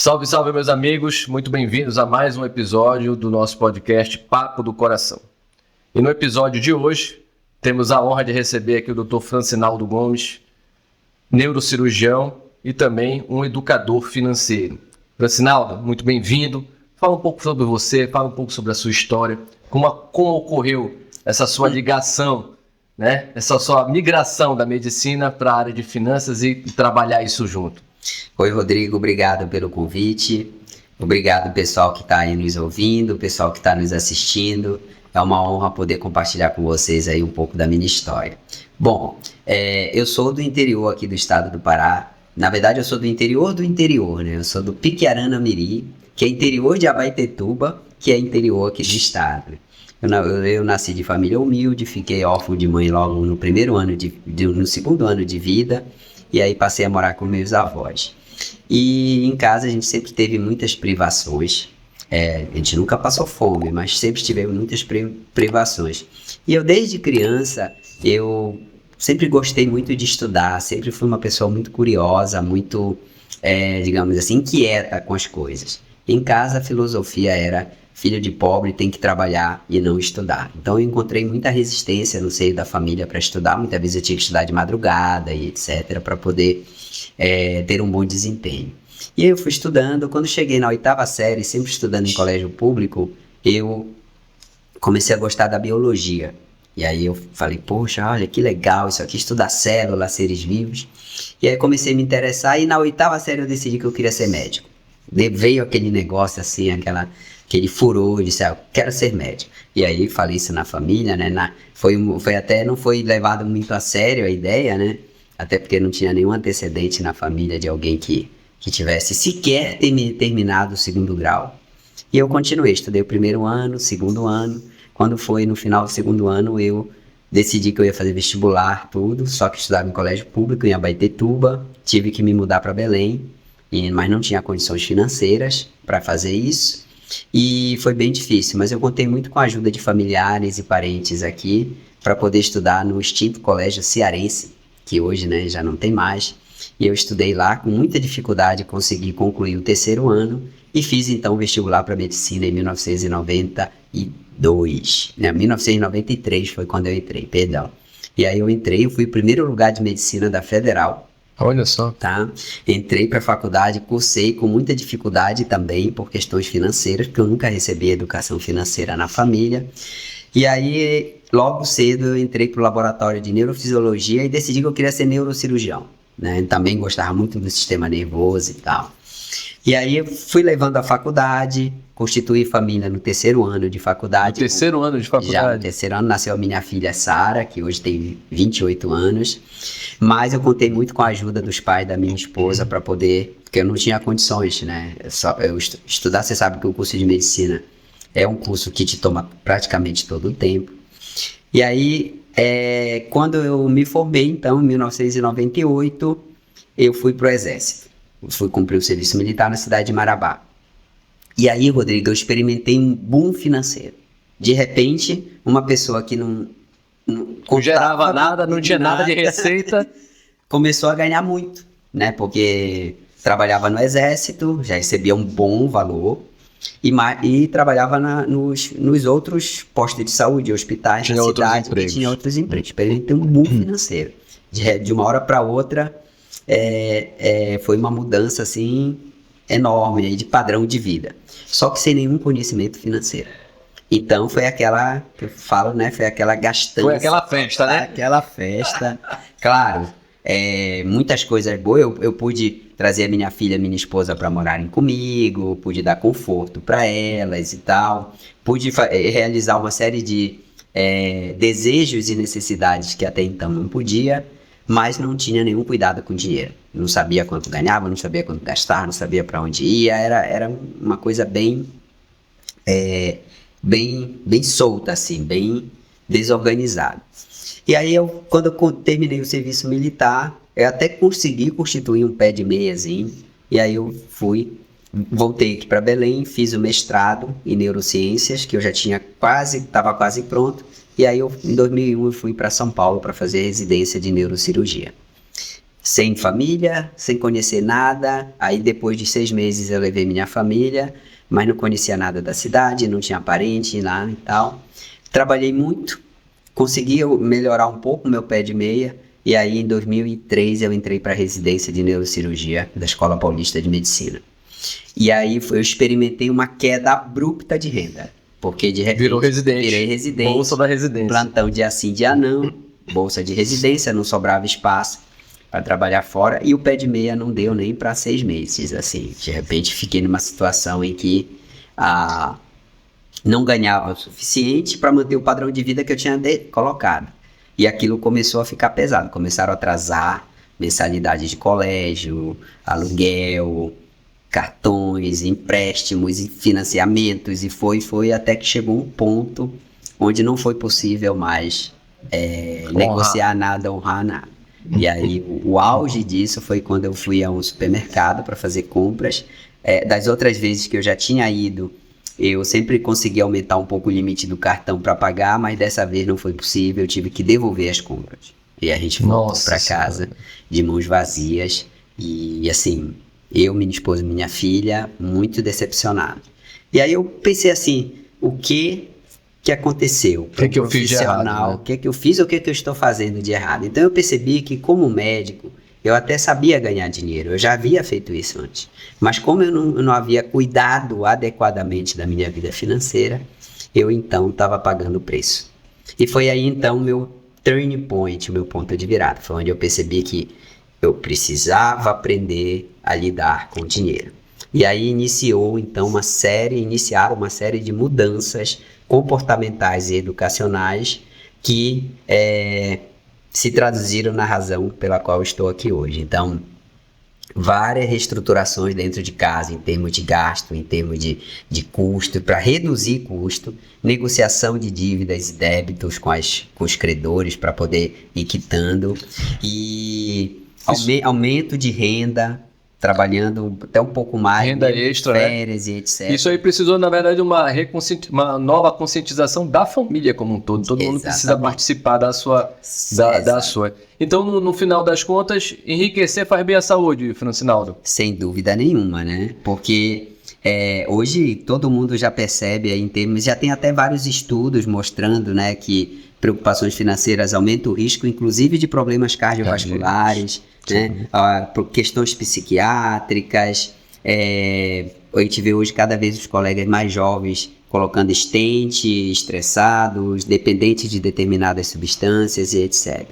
Salve, salve, meus amigos, muito bem-vindos a mais um episódio do nosso podcast Papo do Coração. E no episódio de hoje, temos a honra de receber aqui o Dr. Francinaldo Gomes, neurocirurgião e também um educador financeiro. Francinaldo, muito bem-vindo. Fala um pouco sobre você, fala um pouco sobre a sua história, como ocorreu essa sua ligação, né? Essa sua migração da medicina para a área de finanças e trabalhar isso junto. Oi, Rodrigo, obrigado pelo convite. Obrigado, pessoal que está aí nos ouvindo, pessoal que está nos assistindo. É uma honra poder compartilhar com vocês aí um pouco da minha história. Bom, eu sou do interior aqui do estado do Pará. Na verdade, eu sou do interior, né? Eu sou do Piquearana-Miri, que é interior de Abaetetuba, que é interior aqui do estado. Eu nasci de família humilde, fiquei órfão de mãe logo no no segundo ano de vida. E aí passei a morar com meus avós. E em casa a gente sempre teve muitas privações. A gente nunca passou fome, mas sempre tivemos muitas privações. E eu desde criança, eu sempre gostei muito de estudar, sempre fui uma pessoa muito curiosa, muito, digamos assim, inquieta com as coisas. Em casa a filosofia era: filho de pobre tem que trabalhar e não estudar. Então eu encontrei muita resistência no seio da família para estudar. Muitas vezes eu tinha que estudar de madrugada e etc. para poder ter um bom desempenho. E aí eu fui estudando. Quando cheguei na 8ª série, sempre estudando em colégio público, eu comecei a gostar da biologia. E aí eu falei, poxa, olha que legal, isso aqui, estudar células, seres vivos. E aí comecei a me interessar e na 8ª série eu decidi que eu queria ser médico. Veio aquele negócio assim, aquele furor, eu disse, eu quero ser médico. E aí falei isso na família, né? Não foi levado muito a sério a ideia, né? Até porque não tinha nenhum antecedente na família de alguém que tivesse sequer terminado o 2º grau. E eu continuei, estudei o 1º ano, 2º ano. Quando foi no final do 2º ano, eu decidi que eu ia fazer vestibular, tudo. Só que estudava em colégio público, em Abaetetuba. Tive que me mudar para Belém, mas não tinha condições financeiras para fazer isso. E foi bem difícil, mas eu contei muito com a ajuda de familiares e parentes aqui para poder estudar no extinto Colégio Cearense, que hoje, né, já não tem mais. E eu estudei lá com muita dificuldade, consegui concluir o 3º ano e fiz então o vestibular para medicina em 1992. 1993 foi quando eu entrei, perdão. E aí eu fui o primeiro lugar de medicina da Federal. Olha só. Tá? Entrei para a faculdade, cursei com muita dificuldade também por questões financeiras, porque eu nunca recebi educação financeira na família. E aí, logo cedo, eu entrei para o laboratório de neurofisiologia e decidi que eu queria ser neurocirurgião, né? Também gostava muito do sistema nervoso e tal. E aí eu fui levando a faculdade, constituí família no 3º ano de faculdade. No 3º ano de faculdade? Já no 3º ano nasceu a minha filha Sara, que hoje tem 28 anos. Mas eu contei muito com a ajuda dos pais da minha esposa para poder, porque eu não tinha condições, né? Estudar, você sabe que o curso de medicina é um curso que te toma praticamente todo o tempo. E aí, quando eu me formei, então, em 1998, eu fui para o Exército. Fui cumprir o serviço militar na cidade de Marabá. E aí, Rodrigo, eu experimentei um boom financeiro. De repente, uma pessoa que não gerava nada, não tinha nada de receita, começou a ganhar muito, né? Porque trabalhava no Exército, já recebia um bom valor e trabalhava nos outros postos de saúde, hospitais da cidade, que tinha outros empregos. Para ele ter um boom financeiro. De uma hora para outra, foi uma mudança assim enorme aí de padrão de vida, só que sem nenhum conhecimento financeiro. Então foi aquela que eu falo, né? Foi aquela gastança. Foi aquela festa, né? Aquela festa. Claro, muitas coisas boas. Eu pude trazer a minha filha e minha esposa para morarem comigo, pude dar conforto para elas e tal. Pude realizar uma série de desejos e necessidades que até então não podia, mas não tinha nenhum cuidado com dinheiro. Não sabia quanto ganhava, não sabia quanto gastava, não sabia para onde ia. Era uma coisa bem solta, assim, bem desorganizada. E aí, quando eu terminei o serviço militar, eu até consegui constituir um pé de meiazinho. E aí eu voltei aqui para Belém, fiz o mestrado em neurociências, que eu já estava quase pronto. E aí, em 2001, eu fui para São Paulo para fazer residência de neurocirurgia. sem família, sem conhecer nada. Aí depois de 6 meses eu levei minha família, mas não conhecia nada da cidade, não tinha parente lá e tal. Trabalhei muito, consegui melhorar um pouco o meu pé de meia, e aí em 2003 eu entrei para a residência de neurocirurgia da Escola Paulista de Medicina. E aí eu experimentei uma queda abrupta de renda, porque de repente virei residente, bolsa da residência, plantão dia sim, dia não, bolsa de residência, não sobrava espaço para trabalhar fora, e o pé de meia não deu nem para 6 meses, assim. De repente fiquei numa situação em que não ganhava o suficiente para manter o padrão de vida que eu tinha colocado. E aquilo começou a ficar pesado, começaram a atrasar mensalidades de colégio, aluguel, cartões, empréstimos e financiamentos, e foi até que chegou um ponto onde não foi possível mais negociar nada, honrar nada. E aí o auge disso foi quando eu fui a um supermercado para fazer compras. Das outras vezes que eu já tinha ido, eu sempre consegui aumentar um pouco o limite do cartão para pagar, mas dessa vez não foi possível, eu tive que devolver as compras. E a gente voltou para casa de mãos vazias, e assim, eu, minha esposa e minha filha, muito decepcionados. E aí eu pensei assim, o que aconteceu? O que eu fiz de errado, né? O que eu fiz ou o que eu estou fazendo de errado? Então eu percebi que, como médico, eu até sabia ganhar dinheiro, eu já havia feito isso antes. Mas como eu não havia cuidado adequadamente da minha vida financeira, eu então estava pagando o preço. E foi aí então meu turning point, o meu ponto de virada. Foi onde eu percebi que eu precisava aprender a lidar com o dinheiro. E aí iniciaram uma série de mudanças comportamentais e educacionais que se traduziram na razão pela qual estou aqui hoje. Então, várias reestruturações dentro de casa, em termos de gasto, em termos de custo, para reduzir custo, negociação de dívidas e débitos com os credores para poder ir quitando, e aumento de renda, trabalhando até um pouco mais, renda extra, férias, e etc. Isso aí precisou, na verdade, uma nova conscientização da família como um todo. Todo mundo precisa participar da sua. Então, no final das contas, enriquecer faz bem à saúde, Francinaldo. Sem dúvida nenhuma, né? Porque hoje todo mundo já percebe, em termos, já tem até vários estudos mostrando, né, que preocupações financeiras aumentam o risco, inclusive de problemas cardiovasculares, né? Por questões psiquiátricas. A gente vê hoje cada vez os colegas mais jovens colocando stent, estressados, dependentes de determinadas substâncias e etc.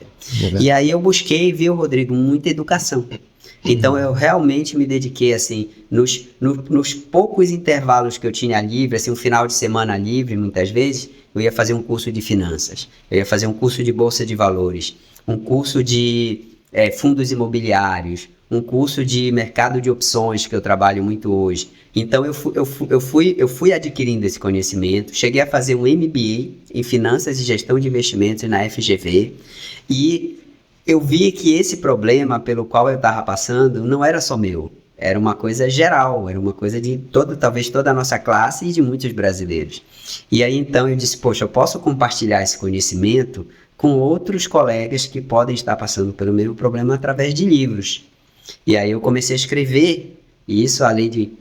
E aí eu busquei, viu, Rodrigo, muita educação. Então eu realmente me dediquei, assim, nos poucos intervalos que eu tinha livre, assim, um final de semana livre, muitas vezes, eu ia fazer um curso de finanças, eu ia fazer um curso de bolsa de valores, um curso de fundos imobiliários, um curso de mercado de opções, que eu trabalho muito hoje. Então eu fui adquirindo esse conhecimento, cheguei a fazer um MBA em Finanças e Gestão de Investimentos na FGV, e eu vi que esse problema pelo qual eu estava passando não era só meu, era uma coisa geral, era uma coisa de talvez toda a nossa classe e de muitos brasileiros. E aí então eu disse, poxa, eu posso compartilhar esse conhecimento com outros colegas que podem estar passando pelo mesmo problema através de livros. E aí eu comecei a escrever, e isso além de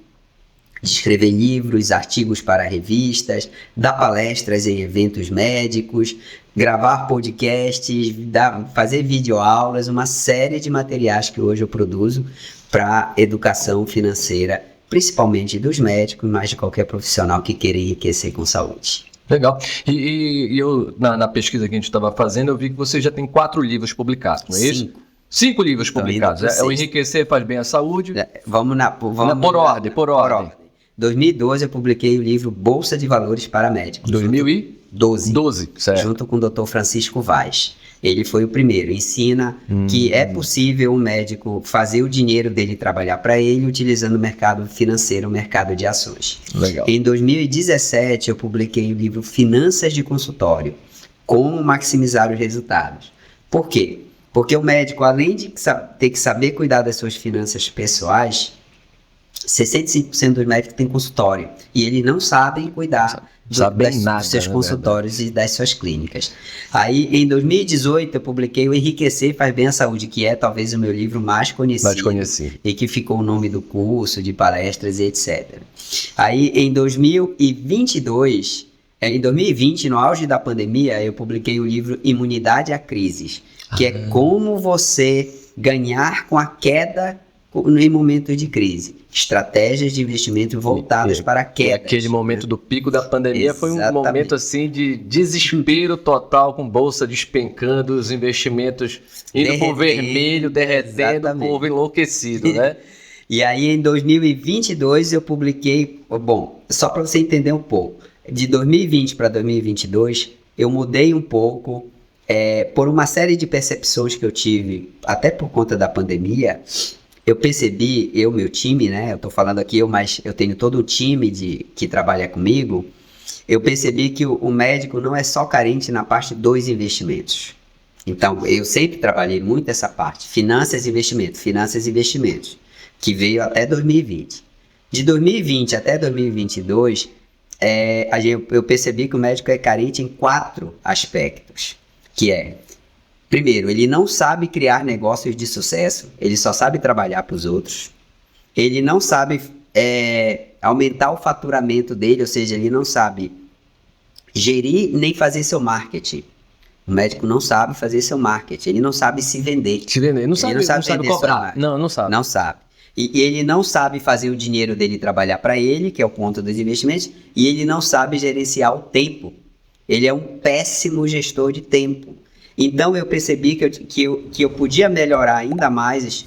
escrever livros, artigos para revistas, dar palestras em eventos médicos, gravar podcasts, fazer videoaulas, uma série de materiais que hoje eu produzo para educação financeira, principalmente dos médicos, mas de qualquer profissional que queira enriquecer com saúde. Legal. E eu, na pesquisa que a gente estava fazendo, eu vi que você já tem 4 livros publicados, não é isso? 5 livros publicados. O Enriquecer Faz Bem à Saúde. Por ordem. 2012 eu publiquei o livro Bolsa de Valores para Médicos. 2012, certo. Junto com o Dr. Francisco Vaz. Ele foi o primeiro. Ensina que é possível um médico fazer o dinheiro dele trabalhar para ele utilizando o mercado financeiro, o mercado de ações. Legal. Em 2017 eu publiquei o livro Finanças de Consultório, Como Maximizar os Resultados. Por quê? Porque o médico, além de ter que saber cuidar das suas finanças pessoais, 65% dos médicos têm consultório e eles não sabem cuidar dos seus consultórios e das suas clínicas. Aí, em 2018, eu publiquei o Enriquecer Faz Bem à Saúde, que é talvez o meu livro mais conhecido. E que ficou o nome do curso, de palestras e etc. Aí, em 2022, em 2020, no auge da pandemia, eu publiquei o livro Imunidade a Crises, que é como você ganhar com a queda em momentos de crise. Estratégias de investimento voltadas para quedas. Aquele momento do pico da pandemia foi um momento assim de desespero total, com bolsa despencando, os investimentos indo para o vermelho, derretendo, o povo enlouquecido, né? E aí em 2022 eu publiquei, bom, só para você entender um pouco, de 2020 para 2022 eu mudei um pouco, por uma série de percepções que eu tive, até por conta da pandemia. Eu percebi, meu time, né? Eu tô falando aqui, mas eu tenho todo o time que trabalha comigo. Eu percebi que o médico não é só carente na parte dos investimentos. Então, eu sempre trabalhei muito essa parte, finanças e investimentos, que veio até 2020. De 2020 até 2022, eu percebi que o médico é carente em 4 aspectos, que é... Primeiro, ele não sabe criar negócios de sucesso, ele só sabe trabalhar para os outros. Ele não sabe aumentar o faturamento dele, ou seja, ele não sabe gerir nem fazer seu marketing. O médico não sabe fazer seu marketing, ele não sabe se vender. Não sabe cobrar. Não sabe. Não sabe. E ele não sabe fazer o dinheiro dele trabalhar para ele, que é o ponto dos investimentos, e ele não sabe gerenciar o tempo. Ele é um péssimo gestor de tempo. Então eu percebi que eu podia melhorar ainda mais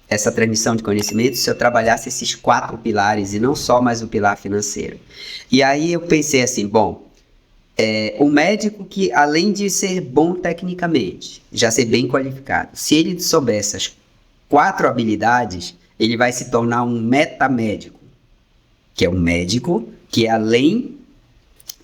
essa transmissão de conhecimento se eu trabalhasse esses 4 pilares e não só mais o pilar financeiro. E aí eu pensei assim, bom, o médico que além de ser bom tecnicamente, já ser bem qualificado, se ele souber essas 4 habilidades, ele vai se tornar um metamédico, que é um médico que é além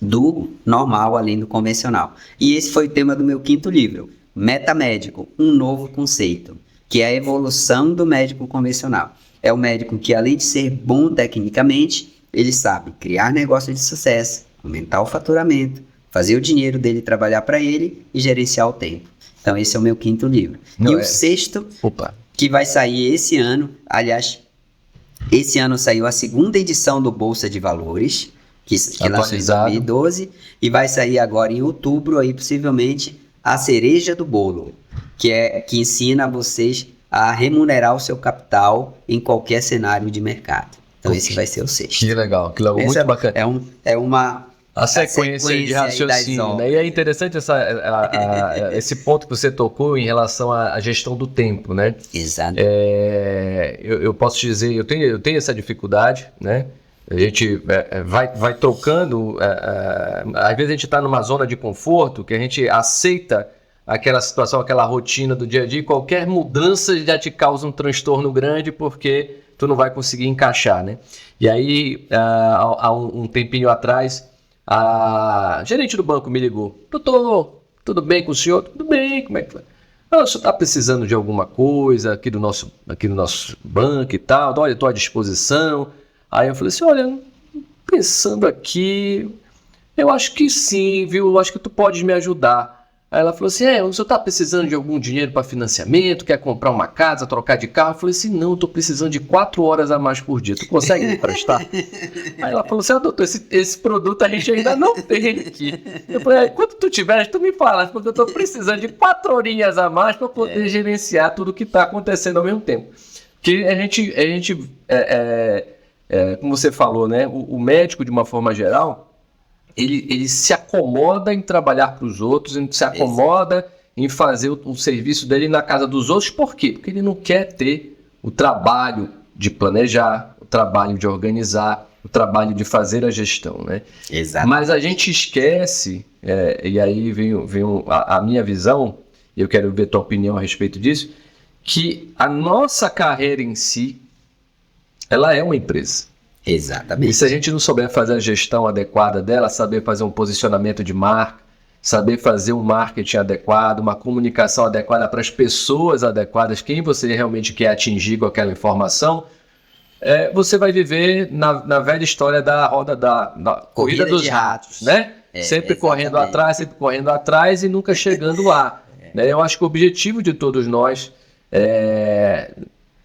do normal, além do convencional. E esse foi o tema do meu 5º livro, Metamédico, um novo conceito, que é a evolução do médico convencional. É o médico que, além de ser bom tecnicamente, ele sabe criar negócios de sucesso, aumentar o faturamento, fazer o dinheiro dele trabalhar para ele e gerenciar o tempo. Então esse é o meu 5º livro. O 6º, que vai sair esse ano, aliás, esse ano saiu a 2ª edição do Bolsa de Valores, que lançou em 2012, e vai sair agora em outubro, aí possivelmente, a cereja do bolo, que ensina vocês a remunerar o seu capital em qualquer cenário de mercado. Então esse vai ser o 6º. Que legal, muito bacana. É uma... A sequência de raciocínio, né? E é interessante esse ponto que você tocou em relação à gestão do tempo, né? Exato. Eu posso te dizer, eu tenho essa dificuldade, né? A gente vai trocando, às vezes a gente está numa zona de conforto que a gente aceita aquela situação, aquela rotina do dia a dia, e qualquer mudança já te causa um transtorno grande porque tu não vai conseguir encaixar, né? E aí, há um tempinho atrás, a gerente do banco me ligou. Doutor, tudo bem com o senhor? Tudo bem, como é que vai? O senhor está precisando de alguma coisa aqui do nosso banco e tal? Olha, estou à disposição. Aí eu falei assim, olha, pensando aqui, eu acho que sim, viu? Eu acho que tu pode me ajudar. Aí ela falou assim, o senhor está precisando de algum dinheiro para financiamento, quer comprar uma casa, trocar de carro? Eu falei assim, não, estou precisando de 4 horas a mais por dia, tu consegue me emprestar? Aí ela falou assim, doutor, esse produto a gente ainda não tem aqui. Eu falei, quando tu tiveres, tu me fala, porque eu estou precisando de 4 horinhas a mais para poder gerenciar tudo que está acontecendo ao mesmo tempo. Porque a gente como você falou, né? O médico, de uma forma geral, ele se acomoda em trabalhar para os outros, ele se acomoda em fazer o serviço dele na casa dos outros. Por quê? Porque ele não quer ter o trabalho de planejar, o trabalho de organizar, o trabalho de fazer a gestão, né? Exato. Mas a gente esquece, e aí vem a minha visão, e eu quero ver tua opinião a respeito disso, que a nossa carreira em si, ela é uma empresa. Exatamente. E se a gente não souber fazer a gestão adequada dela, saber fazer um posicionamento de marca, saber fazer um marketing adequado, uma comunicação adequada para as pessoas adequadas, quem você realmente quer atingir com aquela informação, você vai viver na velha história da roda da corrida dos ratos, né? Sempre correndo atrás e nunca chegando lá. Né? Eu acho que o objetivo de todos nós é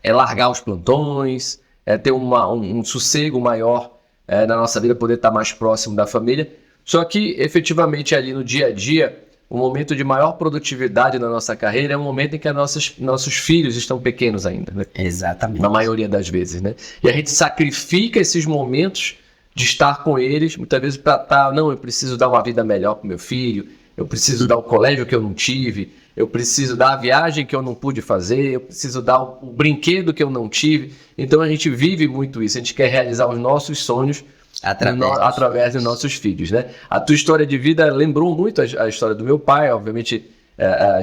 largar os plantões, ter um sossego maior na nossa vida, poder estar mais próximo da família. Só que, efetivamente, ali no dia a dia, o momento de maior produtividade na nossa carreira é o momento em que nossos filhos estão pequenos ainda. Né? Exatamente. Na maioria das vezes. Né? E a gente sacrifica esses momentos de estar com eles, muitas vezes para eu preciso dar uma vida melhor para o meu filho, eu preciso dar o colégio que eu não tive, eu preciso dar a viagem que eu não pude fazer, eu preciso dar o brinquedo que eu não tive. Então a gente vive muito isso, a gente quer realizar os nossos sonhos através dos nossos filhos. Né? A tua história de vida lembrou muito a história do meu pai, obviamente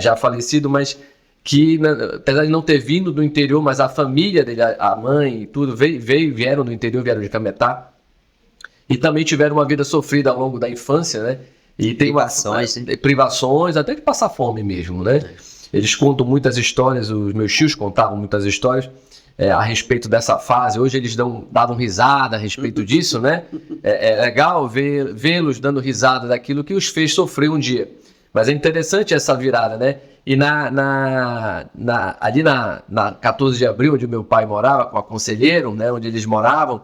já falecido, mas que, apesar de não ter vindo do interior, mas a família dele, a mãe e tudo, vieram do interior, vieram de Cametá, e também tiveram uma vida sofrida ao longo da infância, né? E tem privações, até de passar fome mesmo, né? Eles contam muitas histórias, os meus tios contavam muitas histórias a respeito dessa fase. Hoje eles davam risada a respeito disso, né? É legal vê-los dando risada daquilo que os fez sofrer um dia. Mas é interessante essa virada, né? E ali na 14 de abril, onde meu pai morava, com a Conselheiro, né? Onde eles moravam,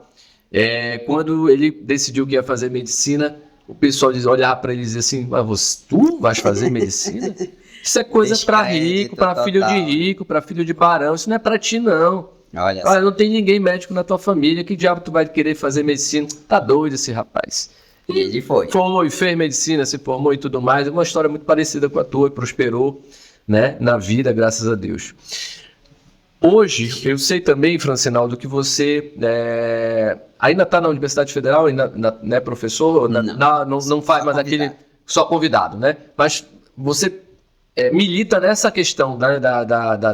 quando ele decidiu que ia fazer medicina, o pessoal olhava para ele e dizia assim: mas tu vais fazer medicina? Isso é coisa para rico, para filho de rico, para filho de barão, isso não é para ti não. Olha, não tem ninguém médico na tua família, que diabo tu vai querer fazer medicina? Tá doido esse rapaz. E ele foi. Fez medicina, se formou e tudo mais. É uma história muito parecida com a tua, e prosperou, né, na vida, graças a Deus. Hoje, eu sei também, Francinaldo, que você ainda está na Universidade Federal, ainda não é professor, não faz mais aquele só convidado, né? Mas você milita nessa questão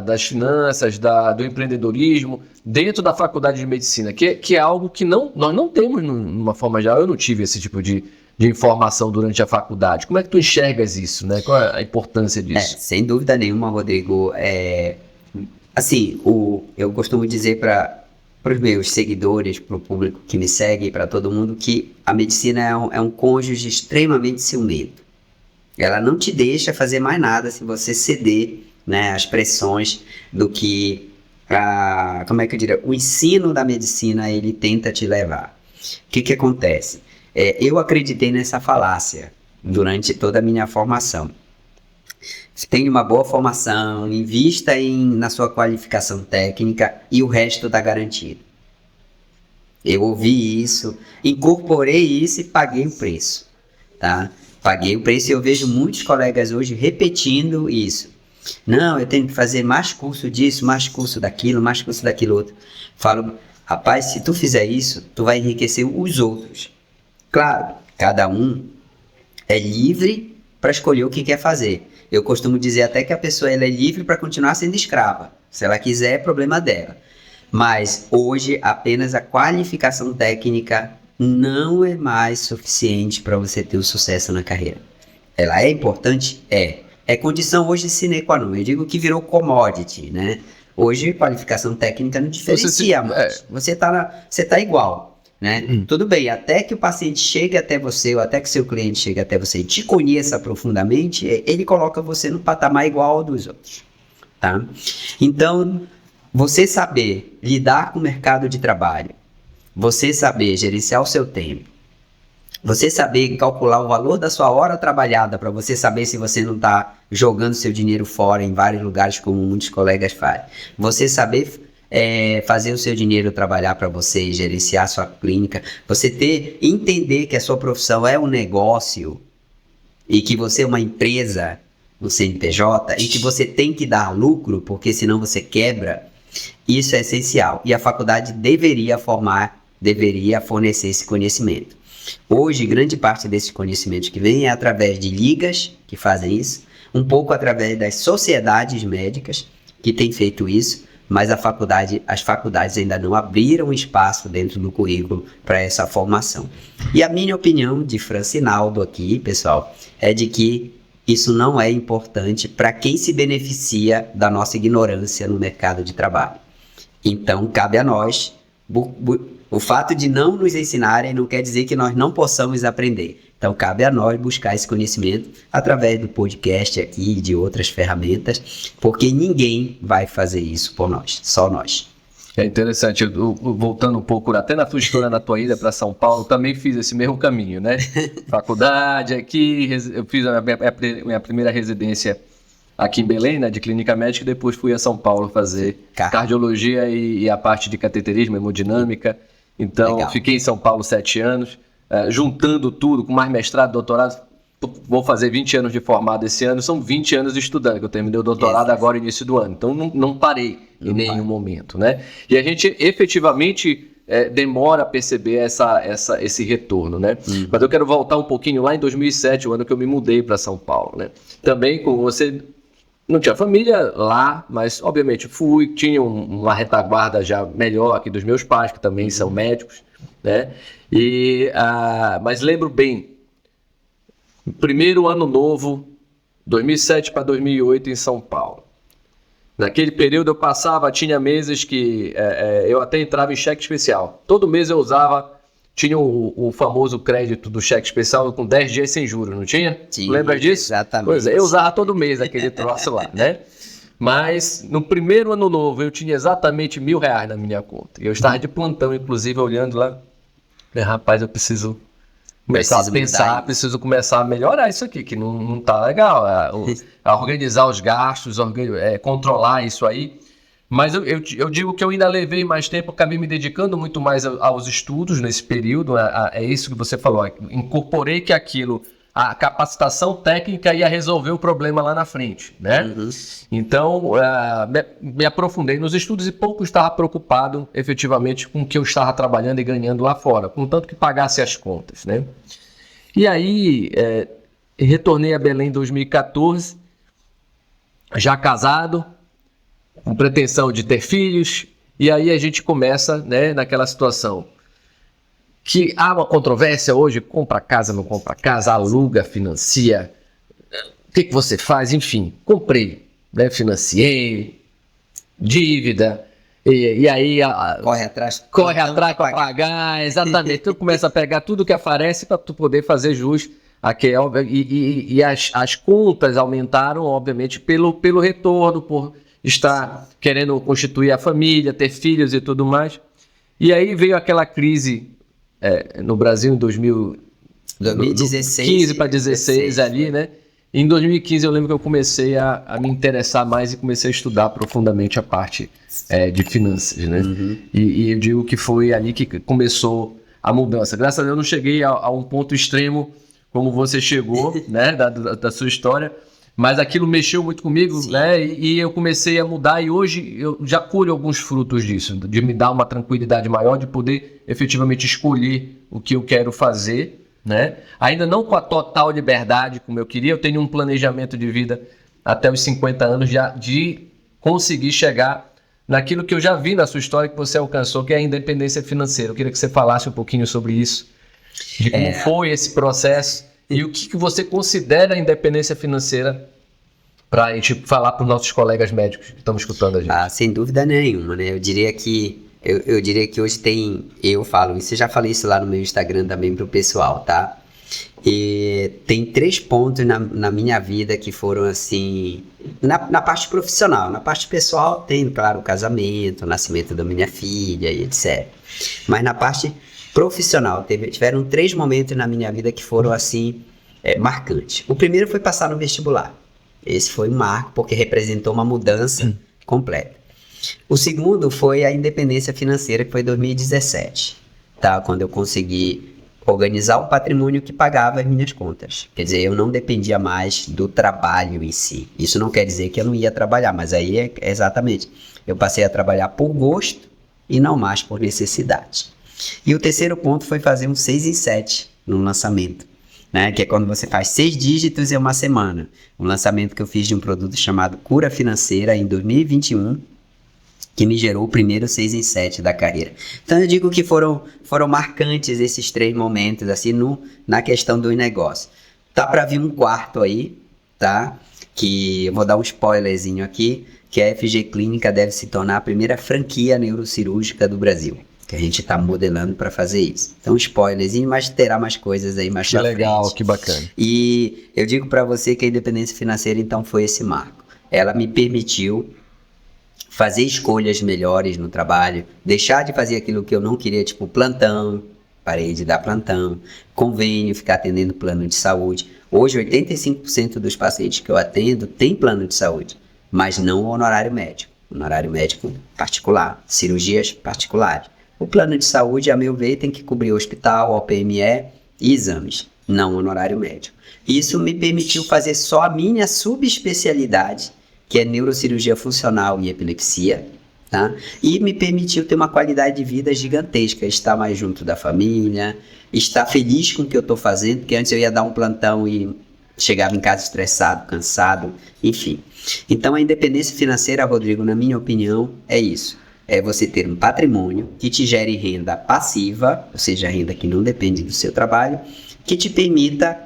das finanças, do empreendedorismo, dentro da faculdade de medicina, que é algo que nós não temos numa forma geral. Eu não tive esse tipo de informação durante a faculdade. Como é que tu enxergas isso, né? Qual é a importância disso? Sem dúvida nenhuma, Rodrigo. Assim, eu costumo dizer para os meus seguidores, para o público que me segue, para todo mundo, que a medicina é um cônjuge extremamente ciumento. Ela não te deixa fazer mais nada se você ceder, né, às pressões do que, o ensino da medicina ele tenta te levar. O que acontece? Eu acreditei nessa falácia durante toda a minha formação. Tenha uma boa formação, invista na sua qualificação técnica e o resto está garantido. Eu ouvi isso, incorporei isso e paguei o preço, tá? Paguei o preço e eu vejo muitos colegas hoje repetindo isso. Não, eu tenho que fazer mais curso disso, mais curso daquilo outro. Falo, rapaz, se tu fizer isso, tu vai enriquecer os outros. Claro, cada um é livre para escolher o que quer fazer. Eu costumo dizer até que a pessoa ela é livre para continuar sendo escrava. Se ela quiser, é problema dela. Mas hoje apenas a qualificação técnica não é mais suficiente para você ter o sucesso na carreira. Ela é importante? É condição hoje sine qua non. Eu digo que virou commodity, né? Hoje qualificação técnica não diferencia mais. Você tá igual. Né? Tudo bem, até que o paciente chegue até você, ou até que seu cliente chegue até você e te conheça profundamente, ele coloca você no patamar igual ao dos outros, tá? Então, você saber lidar com o mercado de trabalho, você saber gerenciar o seu tempo, você saber calcular o valor da sua hora trabalhada para você saber se você não está jogando seu dinheiro fora em vários lugares como muitos colegas fazem, você saber fazer o seu dinheiro trabalhar para você e gerenciar a sua clínica, você entender que a sua profissão é um negócio e que você é uma empresa no CNPJ e que você tem que dar lucro, porque senão você quebra, isso é essencial. E a faculdade deveria fornecer esse conhecimento. Hoje, grande parte desses conhecimentos que vem é através de ligas que fazem isso, um pouco através das sociedades médicas que têm feito isso, mas as faculdades ainda não abriram espaço dentro do currículo para essa formação. E a minha opinião de Francinaldo aqui, pessoal, é de que isso não é importante para quem se beneficia da nossa ignorância no mercado de trabalho. Então, cabe a nós O fato de não nos ensinarem não quer dizer que nós não possamos aprender. Então, cabe a nós buscar esse conhecimento através do podcast aqui e de outras ferramentas, porque ninguém vai fazer isso por nós, só nós. É interessante, voltando um pouco até na tua história, na tua ida para São Paulo, também fiz esse mesmo caminho, né? Faculdade aqui, eu fiz a minha primeira residência aqui em Belém, né, de clínica médica, e depois fui a São Paulo fazer cardiologia e a parte de cateterismo, hemodinâmica. Então, legal. Fiquei em São Paulo 7 anos, juntando tudo, com mais mestrado, doutorado. Vou fazer 20 anos de formado esse ano, são 20 anos estudando, que eu terminei o doutorado agora, início do ano. Então, não parei em nenhum momento, né? E a gente, efetivamente, demora a perceber esse retorno, né? Mas eu quero voltar um pouquinho lá em 2007, o ano que eu me mudei para São Paulo, né? Também, como você... Não tinha família lá, mas obviamente tinha uma retaguarda já melhor aqui dos meus pais, que também são médicos, né? Mas lembro bem, primeiro ano novo, 2007 para 2008 em São Paulo. Naquele período tinha meses que eu até entrava em cheque especial. Todo mês eu usava, tinha o famoso crédito do cheque especial com 10 dias sem juros, não tinha? Tinha. Lembra disso? Exatamente. Pois é, eu usava todo mês aquele troço lá, né? Mas no primeiro ano novo eu tinha exatamente R$1.000 na minha conta. E eu estava de plantão, inclusive, olhando lá. Falei, rapaz, eu preciso começar a pensar, preciso começar a melhorar isso aqui, que não tá legal. A organizar os gastos, controlar isso aí. Mas eu digo que eu ainda levei mais tempo, acabei me dedicando muito mais aos estudos nesse período, é isso que você falou, incorporei que a capacitação técnica ia resolver o problema lá na frente, né? Uhum. Então, me aprofundei nos estudos e pouco estava preocupado, efetivamente, com o que eu estava trabalhando e ganhando lá fora, contanto que pagasse as contas, né? E aí, retornei a Belém em 2014, já casado, com pretensão de ter filhos, e aí a gente começa, né, naquela situação que há uma controvérsia hoje, compra casa, não compra casa, aluga, financia, o que você faz? Enfim, comprei, né, financiei, dívida, e aí corre atrás para pagar, exatamente, tu começa a pegar tudo que aparece para tu poder fazer jus. E as contas aumentaram, obviamente, pelo retorno, por estar querendo constituir a família, ter filhos e tudo mais. E aí veio aquela crise no Brasil em 2016. 15 para 16 ali, né? Em 2015 eu lembro que eu comecei a me interessar mais e comecei a estudar profundamente a parte de finanças, né? Uhum. E eu digo que foi ali que começou a mudança. Graças a Deus eu não cheguei a um ponto extremo como você chegou, né? Da sua história. Mas aquilo mexeu muito comigo, sim, né? E eu comecei a mudar e hoje eu já colho alguns frutos disso, de me dar uma tranquilidade maior, de poder efetivamente escolher o que eu quero fazer, né? Ainda não com a total liberdade como eu queria, eu tenho um planejamento de vida até os 50 anos já de conseguir chegar naquilo que eu já vi na sua história que você alcançou, que é a independência financeira. Eu queria que você falasse um pouquinho sobre isso, de como foi esse processo. E o que você considera a independência financeira para a gente falar para os nossos colegas médicos que estão escutando a gente? Sem dúvida nenhuma, né? Eu diria que hoje eu falo isso, eu já falei isso lá no meu Instagram também para o pessoal, tá? E tem 3 pontos na minha vida que foram assim, na parte profissional. Na parte pessoal tem, claro, o casamento, o nascimento da minha filha e etc. Mas na parte profissional, tiveram 3 momentos na minha vida que foram assim, marcantes. O primeiro foi passar no vestibular. Esse foi um marco porque representou uma mudança completa. O segundo foi a independência financeira, que foi em 2017, tá? Quando eu consegui organizar um patrimônio que pagava as minhas contas. Quer dizer, eu não dependia mais do trabalho em si. Isso não quer dizer que eu não ia trabalhar, mas aí é exatamente. Eu passei a trabalhar por gosto e não mais por necessidade. E o terceiro ponto foi fazer um 6 em 7 no lançamento, né? Que é quando você faz 6 dígitos em uma semana. Um lançamento que eu fiz de um produto chamado Cura Financeira em 2021, que me gerou o primeiro 6 em 7 da carreira. Então eu digo que foram marcantes esses 3 momentos assim na questão do negócio. Tá para vir um quarto aí, tá? Que eu vou dar um spoilerzinho aqui, que a FG Clínica deve se tornar a primeira franquia neurocirúrgica do Brasil. que a gente está modelando para fazer isso. Então, spoilerzinho, mas terá mais coisas aí mais pra frente. Que legal, que bacana. E eu digo para você que a independência financeira, então, foi esse marco. Ela me permitiu fazer escolhas melhores no trabalho, deixar de fazer aquilo que eu não queria, tipo plantão, parei de dar plantão, convênio, ficar atendendo plano de saúde. Hoje, 85% dos pacientes que eu atendo têm plano de saúde, mas não o honorário médico. Honorário médico particular, cirurgias particulares. O plano de saúde, a meu ver, tem que cobrir hospital, OPME e exames, não honorário médico. Isso me permitiu fazer só a minha subespecialidade, que é neurocirurgia funcional e epilepsia, tá? E me permitiu ter uma qualidade de vida gigantesca, estar mais junto da família, estar feliz com o que eu estou fazendo, porque antes eu ia dar um plantão e chegava em casa estressado, cansado, enfim. Então a independência financeira, Rodrigo, na minha opinião, é isso. É você ter um patrimônio que te gere renda passiva, ou seja, renda que não depende do seu trabalho, que te permita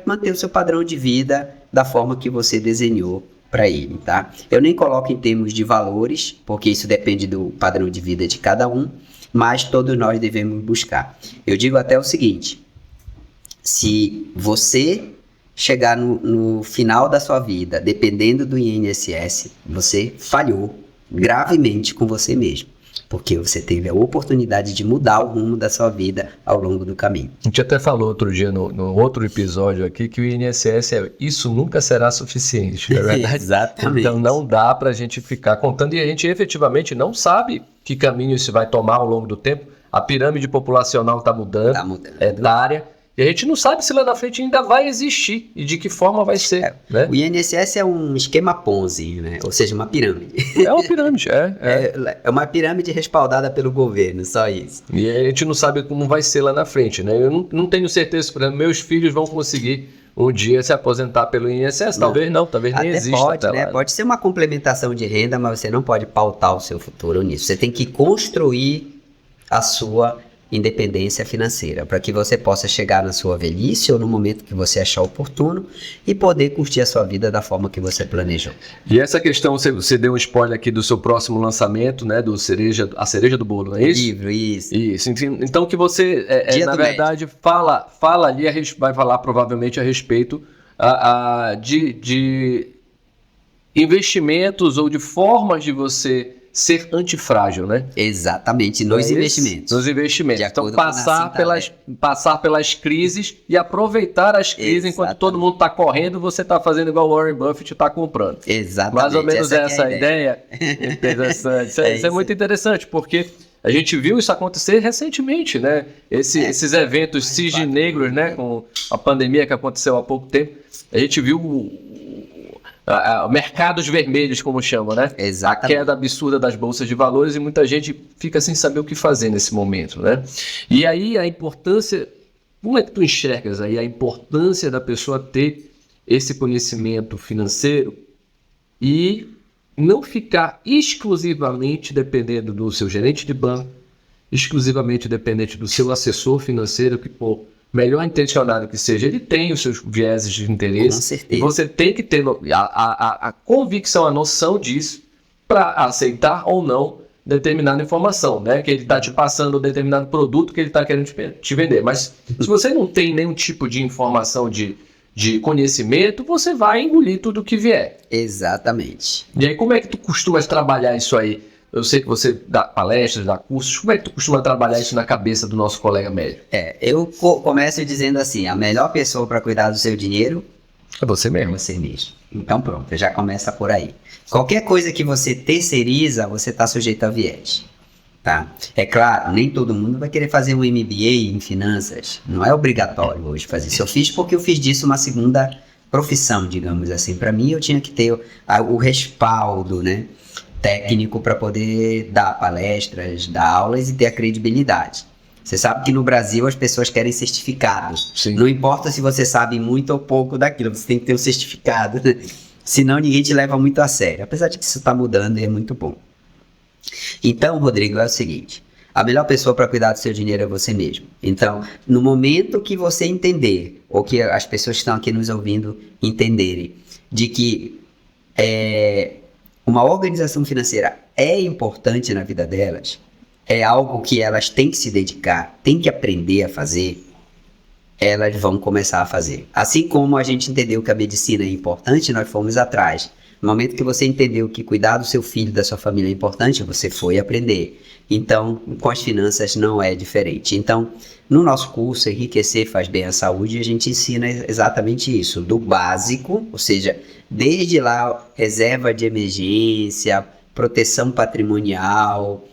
manter o seu padrão de vida da forma que você desenhou para ele, tá? Eu nem coloco em termos de valores, porque isso depende do padrão de vida de cada um, mas todos nós devemos buscar. Eu digo até o seguinte, se você chegar no final da sua vida, dependendo do INSS, você falhou gravemente com você mesmo, porque você teve a oportunidade de mudar o rumo da sua vida ao longo do caminho. A gente até falou outro dia, no outro episódio aqui, que o INSS, isso nunca será suficiente, não é verdade? Exatamente. Então não dá para a gente ficar contando, e a gente efetivamente não sabe que caminho isso vai tomar ao longo do tempo. A pirâmide populacional está mudando, etária, e a gente não sabe se lá na frente ainda vai existir e de que forma vai ser. Né? O INSS é um esquema Ponzi, né? Ou seja, uma pirâmide. É uma pirâmide, É uma pirâmide respaldada pelo governo, só isso. E a gente não sabe como vai ser lá na frente, né? Eu não tenho certeza, por exemplo, meus filhos vão conseguir um dia se aposentar pelo INSS. Talvez não, talvez nem exista. Pode, né? Pode ser uma complementação de renda, mas você não pode pautar o seu futuro nisso. Você tem que construir a sua independência financeira, para que você possa chegar na sua velhice ou no momento que você achar oportuno e poder curtir a sua vida da forma que você planejou. E essa questão, você deu um spoiler aqui do seu próximo lançamento, né, a cereja do bolo, não é isso? Livro, isso. Isso, então que você, na verdade, fala ali, vai falar provavelmente a respeito de investimentos ou de formas de você ser antifrágil, né? Exatamente, nos investimentos. Nos investimentos. Então, passar pelas crises e aproveitar as crises. Enquanto todo mundo está correndo, você está fazendo igual o Warren Buffett está comprando. Exatamente. Mais ou menos essa ideia. Interessante. Isso é muito interessante, porque a gente viu isso acontecer recentemente, né? Esses eventos cisne-negros, né? Com a pandemia que aconteceu há pouco tempo, a gente viu mercados vermelhos, como chama, né? Exatamente. A queda absurda das bolsas de valores, e muita gente fica sem saber o que fazer nesse momento, né? E aí a importância, como é que tu enxergas aí a importância da pessoa ter esse conhecimento financeiro e não ficar exclusivamente dependendo do seu gerente de banco, exclusivamente dependente do seu assessor financeiro, que, melhor intencionado que seja, ele tem os seus vieses de interesse. Com certeza. E você tem que ter a convicção, a noção disso para aceitar ou não determinada informação, né? Que ele está te passando um determinado produto que ele está querendo te vender. Mas se você não tem nenhum tipo de informação de conhecimento, você vai engolir tudo que vier. Exatamente. E aí, como é que tu costumas trabalhar isso aí? Eu sei que você dá palestras, dá cursos. Como é que tu costuma trabalhar isso na cabeça do nosso colega médico? Eu começo dizendo assim, a melhor pessoa para cuidar do seu dinheiro é você mesmo. É você mesmo. Então pronto, já começa por aí. Qualquer coisa que você terceiriza, você está sujeito a viés. Tá? É claro, nem todo mundo vai querer fazer um MBA em finanças. Não é obrigatório hoje fazer isso. Eu fiz porque eu fiz disso uma segunda profissão, digamos assim. Para mim, eu tinha que ter o respaldo, né, técnico para poder dar palestras, dar aulas e ter a credibilidade. Você sabe que no Brasil as pessoas querem certificados. Sim. Não importa se você sabe muito ou pouco daquilo, você tem que ter um certificado, né? Senão ninguém te leva muito a sério. Apesar de que isso está mudando e é muito bom. Então, Rodrigo, é o seguinte, a melhor pessoa para cuidar do seu dinheiro é você mesmo. Então, no momento que você entender, ou que as pessoas que estão aqui nos ouvindo entenderem, de que uma organização financeira é importante na vida delas, é algo que elas têm que se dedicar, têm que aprender a fazer, elas vão começar a fazer. Assim como a gente entendeu que a medicina é importante, nós fomos atrás. No momento que você entendeu que cuidar do seu filho, da sua família é importante, você foi aprender. Então, com as finanças não é diferente. Então, no nosso curso Enriquecer Faz Bem à Saúde, a gente ensina exatamente isso, do básico, ou seja, desde lá, reserva de emergência, proteção patrimonial,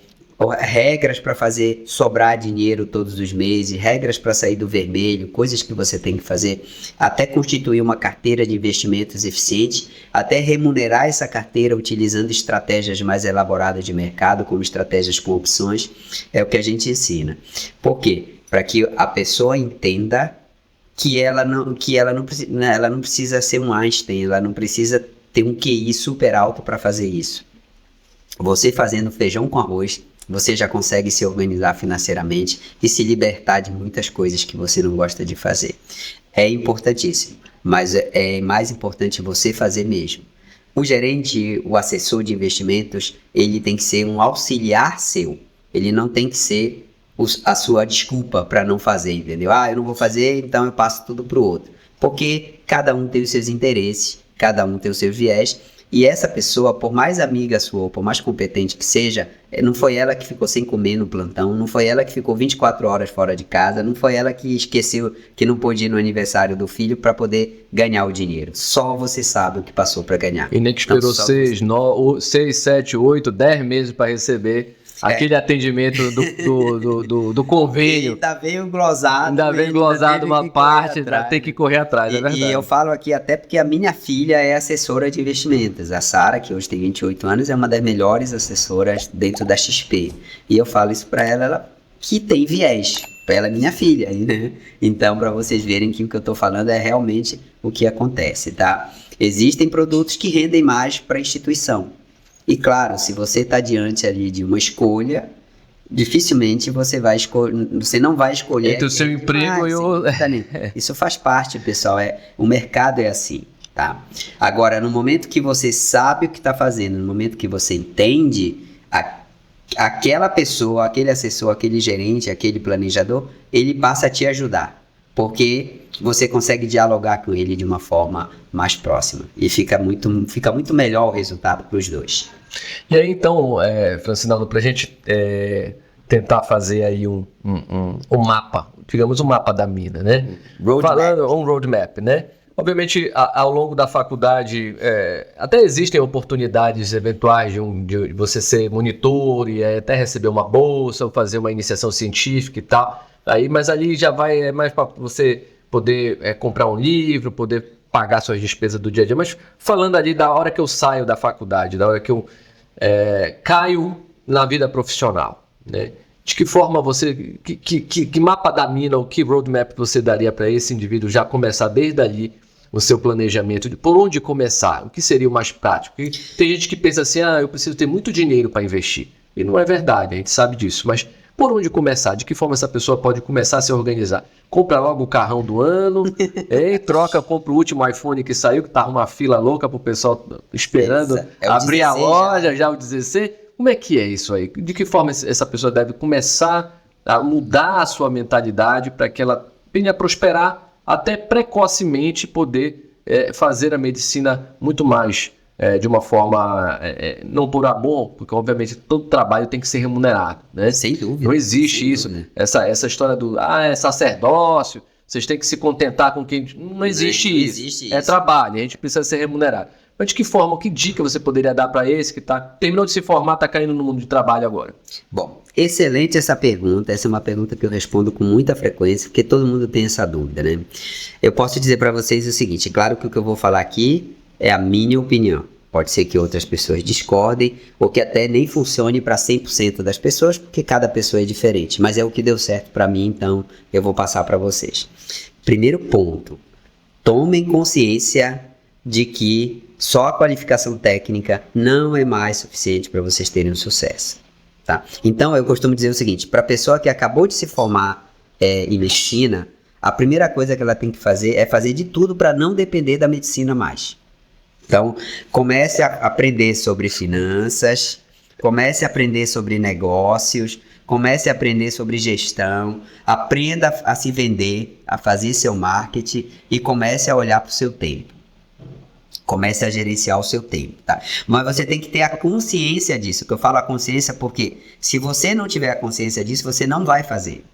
regras para fazer sobrar dinheiro todos os meses, regras para sair do vermelho, coisas que você tem que fazer, até constituir uma carteira de investimentos eficiente, até remunerar essa carteira utilizando estratégias mais elaboradas de mercado, como estratégias com opções, é o que a gente ensina. Por quê? Para que a pessoa entenda que ela não precisa ser um Einstein, ela não precisa ter um QI super alto para fazer isso. Você fazendo feijão com arroz, você já consegue se organizar financeiramente e se libertar de muitas coisas que você não gosta de fazer. É importantíssimo, mas é mais importante você fazer mesmo. O gerente, o assessor de investimentos, ele tem que ser um auxiliar seu. Ele não tem que ser a sua desculpa para não fazer, entendeu? Eu não vou fazer, então eu passo tudo para o outro. Porque cada um tem os seus interesses, cada um tem o seu viés. E essa pessoa, por mais amiga sua, por mais competente que seja, não foi ela que ficou sem comer no plantão, não foi ela que ficou 24 horas fora de casa, não foi ela que esqueceu que não pôde ir no aniversário do filho para poder ganhar o dinheiro. Só você sabe o que passou para ganhar. E nem que esperou 6, 7, 8, 10 meses para receber aquele atendimento do convênio. Ainda veio glosado. Ainda veio glosado uma parte, tem que correr atrás, é verdade. E eu falo aqui até porque a minha filha é assessora de investimentos. A Sara, que hoje tem 28 anos, é uma das melhores assessoras dentro da XP. E eu falo isso para ela que tem viés. Ela é minha filha, né? Então, para vocês verem que o que eu estou falando é realmente o que acontece, tá? Existem produtos que rendem mais para a instituição. E claro, se você está diante ali de uma escolha, dificilmente você não vai escolher entre o seu emprego e o... Isso faz parte, pessoal. O mercado é assim, tá? Agora, no momento que você sabe o que está fazendo, no momento que você entende, aquela pessoa, aquele assessor, aquele gerente, aquele planejador, ele passa a te ajudar. Porque você consegue dialogar com ele de uma forma mais próxima. E fica muito melhor o resultado para os dois. E aí, então, Francinaldo, para a gente tentar fazer aí um mapa, digamos um mapa da mina, né? Um roadmap, né? Obviamente, ao longo da faculdade, até existem oportunidades eventuais de você ser monitor e até receber uma bolsa ou fazer uma iniciação científica e tal. Mas ali já vai mais para você poder comprar um livro, poder pagar suas despesas do dia a dia. Mas falando ali da hora que eu saio da faculdade, da hora que eu caio na vida profissional, né? De que forma você, que mapa da mina ou que roadmap você daria para esse indivíduo já começar desde ali o seu planejamento, de por onde começar, o que seria o mais prático? Porque tem gente que pensa assim, eu preciso ter muito dinheiro para investir. E não é verdade, a gente sabe disso, mas por onde começar? De que forma essa pessoa pode começar a se organizar? Compra logo o carrão do ano, compra o último iPhone que saiu, que tá uma fila louca pro pessoal esperando abrir a loja, já o 16. Como é que é isso aí? De que forma essa pessoa deve começar a mudar a sua mentalidade para que ela venha a prosperar até precocemente poder fazer a medicina muito mais de uma forma, não por amor, porque obviamente todo trabalho tem que ser remunerado, né? Sem dúvida. Não existe isso, essa história do, é sacerdócio, vocês têm que se contentar com quem... Não existe isso. É trabalho, a gente precisa ser remunerado. Mas de que forma, que dica você poderia dar para esse que terminou de se formar, está caindo no mundo de trabalho agora? Bom, excelente essa pergunta. Essa é uma pergunta que eu respondo com muita frequência, porque todo mundo tem essa dúvida, né? Eu posso dizer para vocês o seguinte, claro que o que eu vou falar aqui é a minha opinião. Pode ser que outras pessoas discordem, ou que até nem funcione para 100% das pessoas, porque cada pessoa é diferente. Mas é o que deu certo para mim, então eu vou passar para vocês. Primeiro ponto, tomem consciência de que só a qualificação técnica não é mais suficiente para vocês terem um sucesso. Tá? Então eu costumo dizer o seguinte, para a pessoa que acabou de se formar em medicina, a primeira coisa que ela tem que fazer é fazer de tudo para não depender da medicina mais. Então, comece a aprender sobre finanças, comece a aprender sobre negócios, comece a aprender sobre gestão, aprenda a se vender, a fazer seu marketing e comece a olhar para o seu tempo. Comece a gerenciar o seu tempo, tá? Mas você tem que ter a consciência disso, que eu falo a consciência porque se você não tiver a consciência disso, você não vai fazer.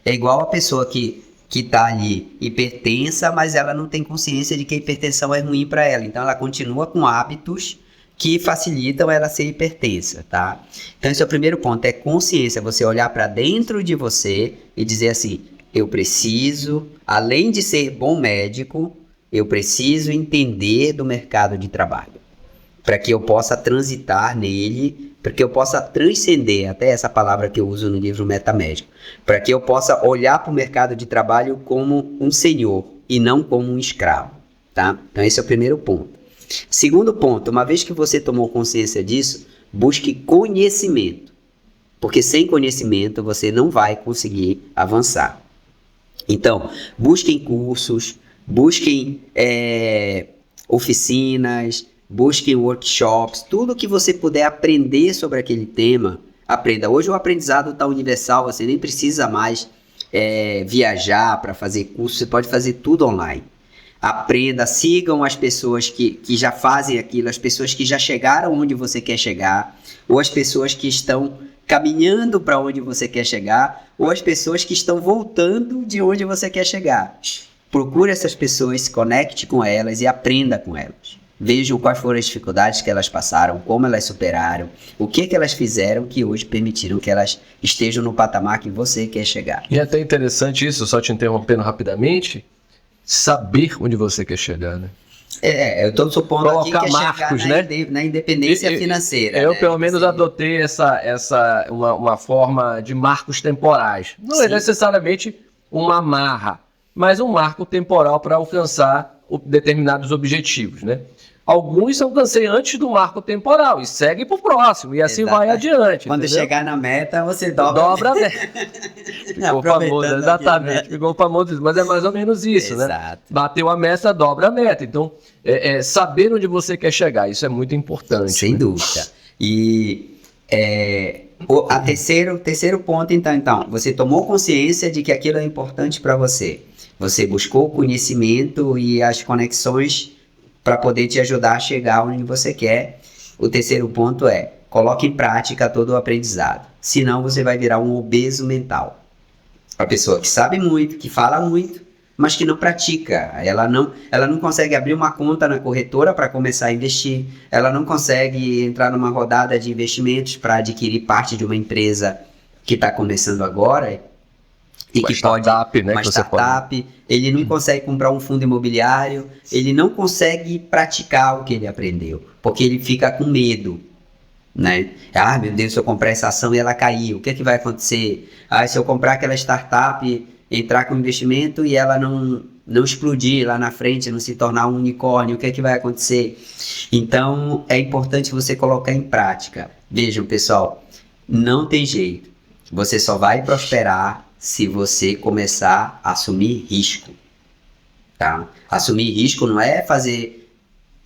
É igual a pessoa que está ali hipertensa, mas ela não tem consciência de que a hipertensão é ruim para ela. Então, ela continua com hábitos que facilitam ela ser hipertensa, tá? Então, esse é o primeiro ponto, é consciência. Você olhar para dentro de você e dizer assim, eu preciso, além de ser bom médico, eu preciso entender do mercado de trabalho. Para que eu possa transitar nele, para que eu possa transcender, até essa palavra que eu uso no livro Metamédico, para que eu possa olhar para o mercado de trabalho como um senhor e não como um escravo, tá? Então esse é o primeiro ponto. Segundo ponto, uma vez que você tomou consciência disso, busque conhecimento, porque sem conhecimento você não vai conseguir avançar. Então, busquem cursos, busquem oficinas, busquem workshops, tudo que você puder aprender sobre aquele tema, aprenda. Hoje o aprendizado está universal, você nem precisa mais viajar para fazer curso, você pode fazer tudo online. Aprenda, sigam as pessoas que já fazem aquilo, as pessoas que já chegaram onde você quer chegar, ou as pessoas que estão caminhando para onde você quer chegar, ou as pessoas que estão voltando de onde você quer chegar. Procure essas pessoas, se conecte com elas e aprenda com elas. Vejam quais foram as dificuldades que elas passaram, como elas superaram, o que elas fizeram que hoje permitiram que elas estejam no patamar que você quer chegar. E é até interessante isso, só te interrompendo rapidamente, saber onde você quer chegar, né? Eu estou supondo aqui que é marcos, chegar na independência financeira. Eu, né? pelo menos, adotei uma forma de marcos temporais. Não é necessariamente uma amarra, mas um marco temporal para alcançar determinados objetivos, né? Alguns eu alcancei antes do marco temporal e segue para o próximo, e assim vai adiante. Quando entendeu? chegar na meta, você dobra a meta. Ficou famoso, exatamente. Ficou famoso, mas é mais ou menos isso, né? Bateu a meta, dobra a meta. Então, saber onde você quer chegar, isso é muito importante. Sem dúvida. E o terceiro ponto, então, você tomou consciência de que aquilo é importante para você. Você buscou o conhecimento e as conexões para poder te ajudar a chegar onde você quer. O terceiro ponto é, coloque em prática todo o aprendizado. Senão você vai virar um obeso mental. A pessoa que sabe muito, que fala muito, mas que não pratica. Ela não consegue abrir uma conta na corretora para começar a investir. Ela não consegue entrar numa rodada de investimentos para adquirir parte de uma empresa que está começando agora. E uma que startup, pode, né, uma startup, ele não consegue comprar um fundo imobiliário, ele não consegue praticar o que ele aprendeu, porque ele fica com medo, né? Ah, meu Deus, se eu comprar essa ação e ela cair, o que é que vai acontecer? Ah, se eu comprar aquela startup, entrar com investimento e ela não explodir lá na frente, não se tornar um unicórnio, o que é que vai acontecer? Então, é importante você colocar em prática. Vejam, pessoal, não tem jeito. Você só vai prosperar se você começar a assumir risco, tá? Assumir risco não é fazer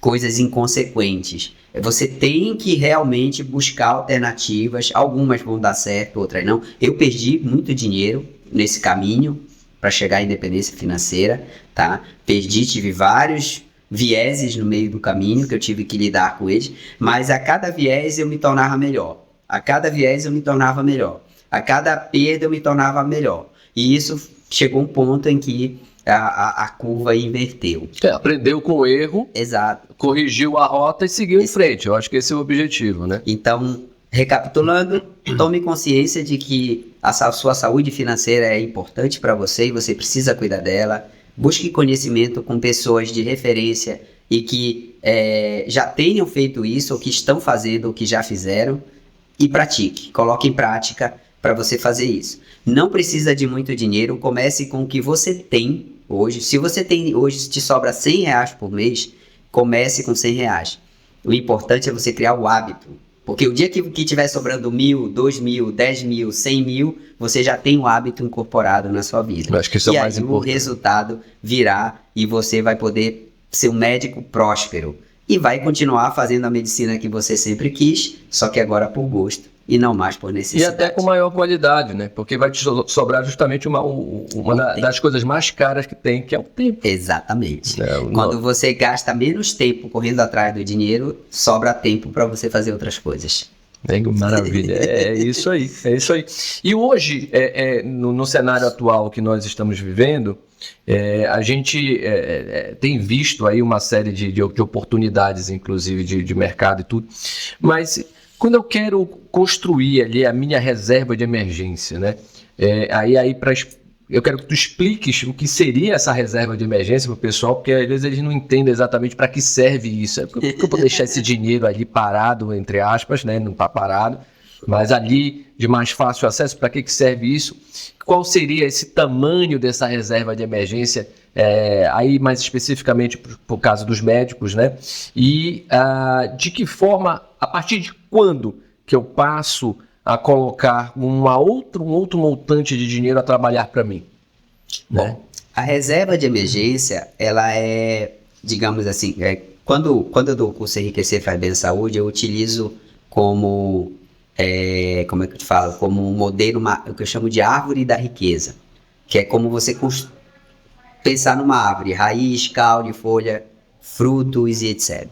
coisas inconsequentes. Você tem que realmente buscar alternativas. Algumas vão dar certo, outras não. Eu perdi muito dinheiro nesse caminho para chegar à independência financeira, tá? Tive vários vieses no meio do caminho que eu tive que lidar com eles, mas a cada viés eu me tornava melhor. A cada viés eu me tornava melhor. A cada perda eu me tornava melhor. E isso chegou um ponto em que a curva inverteu. Aprendeu com o erro. Exato. Corrigiu a rota e seguiu em frente. Eu acho que esse é o objetivo, né? Então, recapitulando, tome consciência de que a sua saúde financeira é importante para você e você precisa cuidar dela. Busque conhecimento com pessoas de referência e que já tenham feito isso, ou que estão fazendo, ou que já fizeram. E pratique. Coloque em prática para você fazer isso. Não precisa de muito dinheiro, comece com o que você tem hoje. Se você tem hoje, te sobra R$100 por mês, comece com R$100. O importante é você criar o hábito. Porque o dia que estiver sobrando 1.000, 2.000, 10.000, 100.000, você já tem um hábito incorporado na sua vida. Eu acho que isso é o mais importante. E aí o resultado virá e você vai poder ser um médico próspero. E vai continuar fazendo a medicina que você sempre quis, só que agora por gosto e não mais por E necessidade. até com maior qualidade, né? Porque vai te sobrar justamente uma das coisas mais caras que tem, que é o tempo. Exatamente. Quando você gasta menos tempo correndo atrás do dinheiro, sobra tempo para você fazer outras coisas. Maravilha, é isso aí, é isso aí. E hoje, no cenário atual que nós estamos vivendo, a gente tem visto aí uma série de oportunidades, inclusive de mercado e tudo, mas quando eu quero construir ali a minha reserva de emergência, né? Eu quero que tu expliques o que seria essa reserva de emergência para o pessoal, porque às vezes eles não entendem exatamente para que serve isso. Por que eu vou deixar esse dinheiro ali parado, entre aspas, né? Não está parado, mas ali de mais fácil acesso, para que serve isso? Qual seria esse tamanho dessa reserva de emergência, aí mais especificamente por caso dos médicos, né? E de que forma, a partir de quando que eu passo a colocar um outro montante de dinheiro a trabalhar para mim? Né? Bom, a reserva de emergência, ela digamos assim, quando eu dou o curso Enriquecer Faz Bem à Saúde, eu utilizo como como é que eu te falo? Como um modelo, o que eu chamo de árvore da riqueza, que é como você pensar numa árvore, raiz, caule, folha, frutos e etc.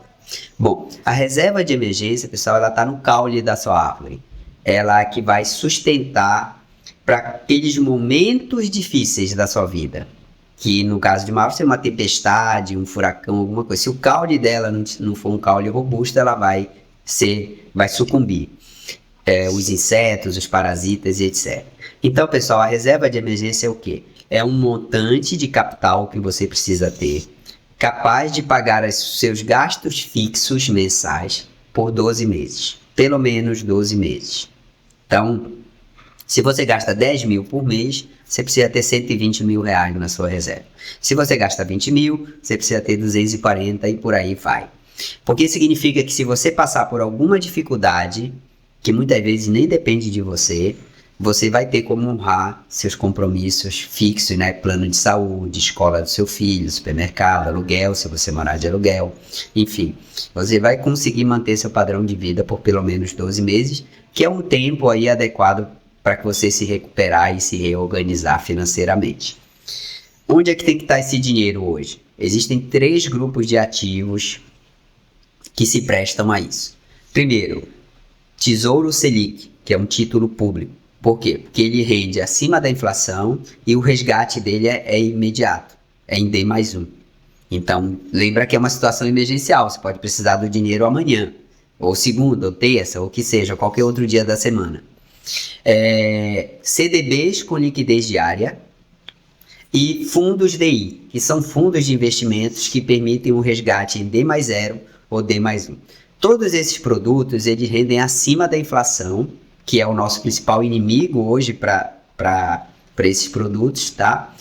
Bom, a reserva de emergência, pessoal, ela está no caule da sua árvore. Ela é que vai sustentar para aqueles momentos difíceis da sua vida. Que no caso de uma árvore, é uma tempestade, um furacão, alguma coisa. Se o caule dela não for um caule robusto, ela vai sucumbir. Os insetos, os parasitas e etc. Então, pessoal, a reserva de emergência é o quê? É um montante de capital que você precisa ter, capaz de pagar os seus gastos fixos mensais por 12 meses. Pelo menos 12 meses. Então, se você gasta 10 mil por mês, você precisa ter 120 mil reais na sua reserva. Se você gasta 20 mil, você precisa ter 240 e por aí vai. Porque significa que se você passar por alguma dificuldade, que muitas vezes nem depende de você, você vai ter como honrar seus compromissos fixos, né? Plano de saúde, escola do seu filho, supermercado, aluguel, se você morar de aluguel, enfim. Você vai conseguir manter seu padrão de vida por pelo menos 12 meses, que é um tempo aí adequado para que você se recuperar e se reorganizar financeiramente. Onde é que tem que estar esse dinheiro hoje? Existem 3 grupos de ativos que se prestam a isso. Primeiro, Tesouro Selic, que é um título público. Por quê? Porque ele rende acima da inflação e o resgate dele é imediato, é em D+1. Então, lembra que é uma situação emergencial, você pode precisar do dinheiro amanhã, ou segunda, ou terça, ou que seja, qualquer outro dia da semana. CDBs com liquidez diária e fundos DI, que são fundos de investimentos que permitem um resgate em D+0 ou D+1. Todos esses produtos, eles rendem acima da inflação, que é o nosso principal inimigo hoje para esses produtos, tá?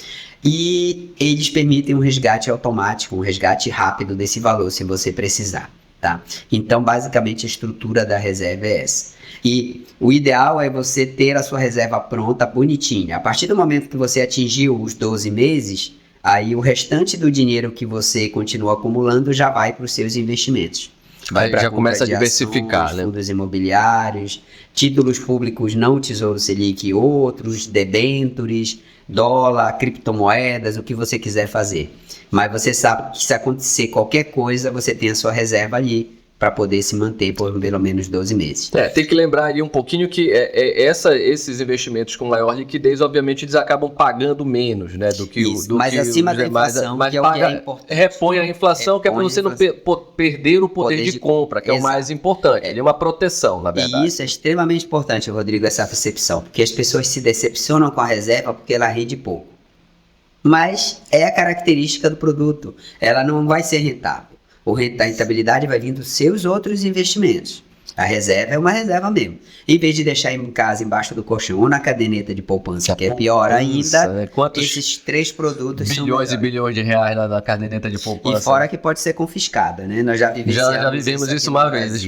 E eles permitem um resgate automático, um resgate rápido desse valor, se você precisar, tá? Então, basicamente, a estrutura da reserva é essa. E o ideal é você ter a sua reserva pronta, bonitinha. A partir do momento que você atingiu os 12 meses, aí o restante do dinheiro que você continua acumulando já vai para os seus investimentos. Aí já começa a diversificar, ações, né? Fundos imobiliários, títulos públicos não Tesouro Selic e outros, debêntures, dólar, criptomoedas, o que você quiser fazer. Mas você sabe que se acontecer qualquer coisa, você tem a sua reserva ali para poder se manter por pelo menos 12 meses. Tem que lembrar ali um pouquinho que esses investimentos com maior liquidez, obviamente, eles acabam pagando menos, né? Do que mas acima da inflação, mas que é o que é importante. Repõe a inflação, que é para você não perder o poder de compra, que é o mais importante. Ele é uma proteção, na verdade. E isso é extremamente importante, Rodrigo, essa percepção, porque as pessoas se decepcionam com a reserva porque ela rende pouco. Mas é a característica do produto, ela não vai ser rentável. A rentabilidade vai vir dos seus outros investimentos. A reserva é uma reserva mesmo. Em vez de deixar em casa, embaixo do colchão ou na caderneta de poupança, que é pior ainda, esses 3 produtos são bilhões e bilhões de reais na caderneta de poupança. E fora que pode ser confiscada, né? Nós já vivemos isso uma vez,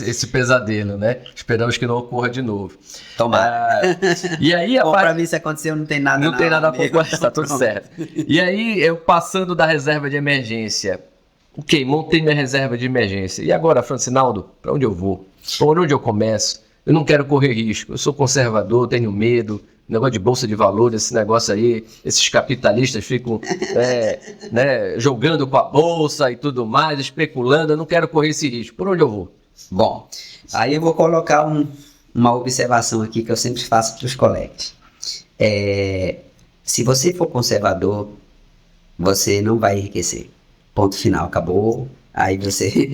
esse pesadelo, né? Esperamos que não ocorra de novo. Tomara. E aí, pra mim, se aconteceu, não tem nada. Não tem nada a poupança, tá tudo certo. E aí, eu passando da reserva de emergência, ok, montei minha reserva de emergência. E agora, Francinaldo, para onde eu vou? Por onde eu começo? eu não quero correr risco, eu sou conservador, tenho medo, negócio de bolsa de valores, esse negócio aí, esses capitalistas ficam jogando com a bolsa e tudo mais, especulando, eu não quero correr esse risco. Por onde eu vou? Bom, aí eu vou colocar uma observação aqui que eu sempre faço para os colegas. Se você for conservador, você não vai enriquecer. Ponto final, acabou. Aí você...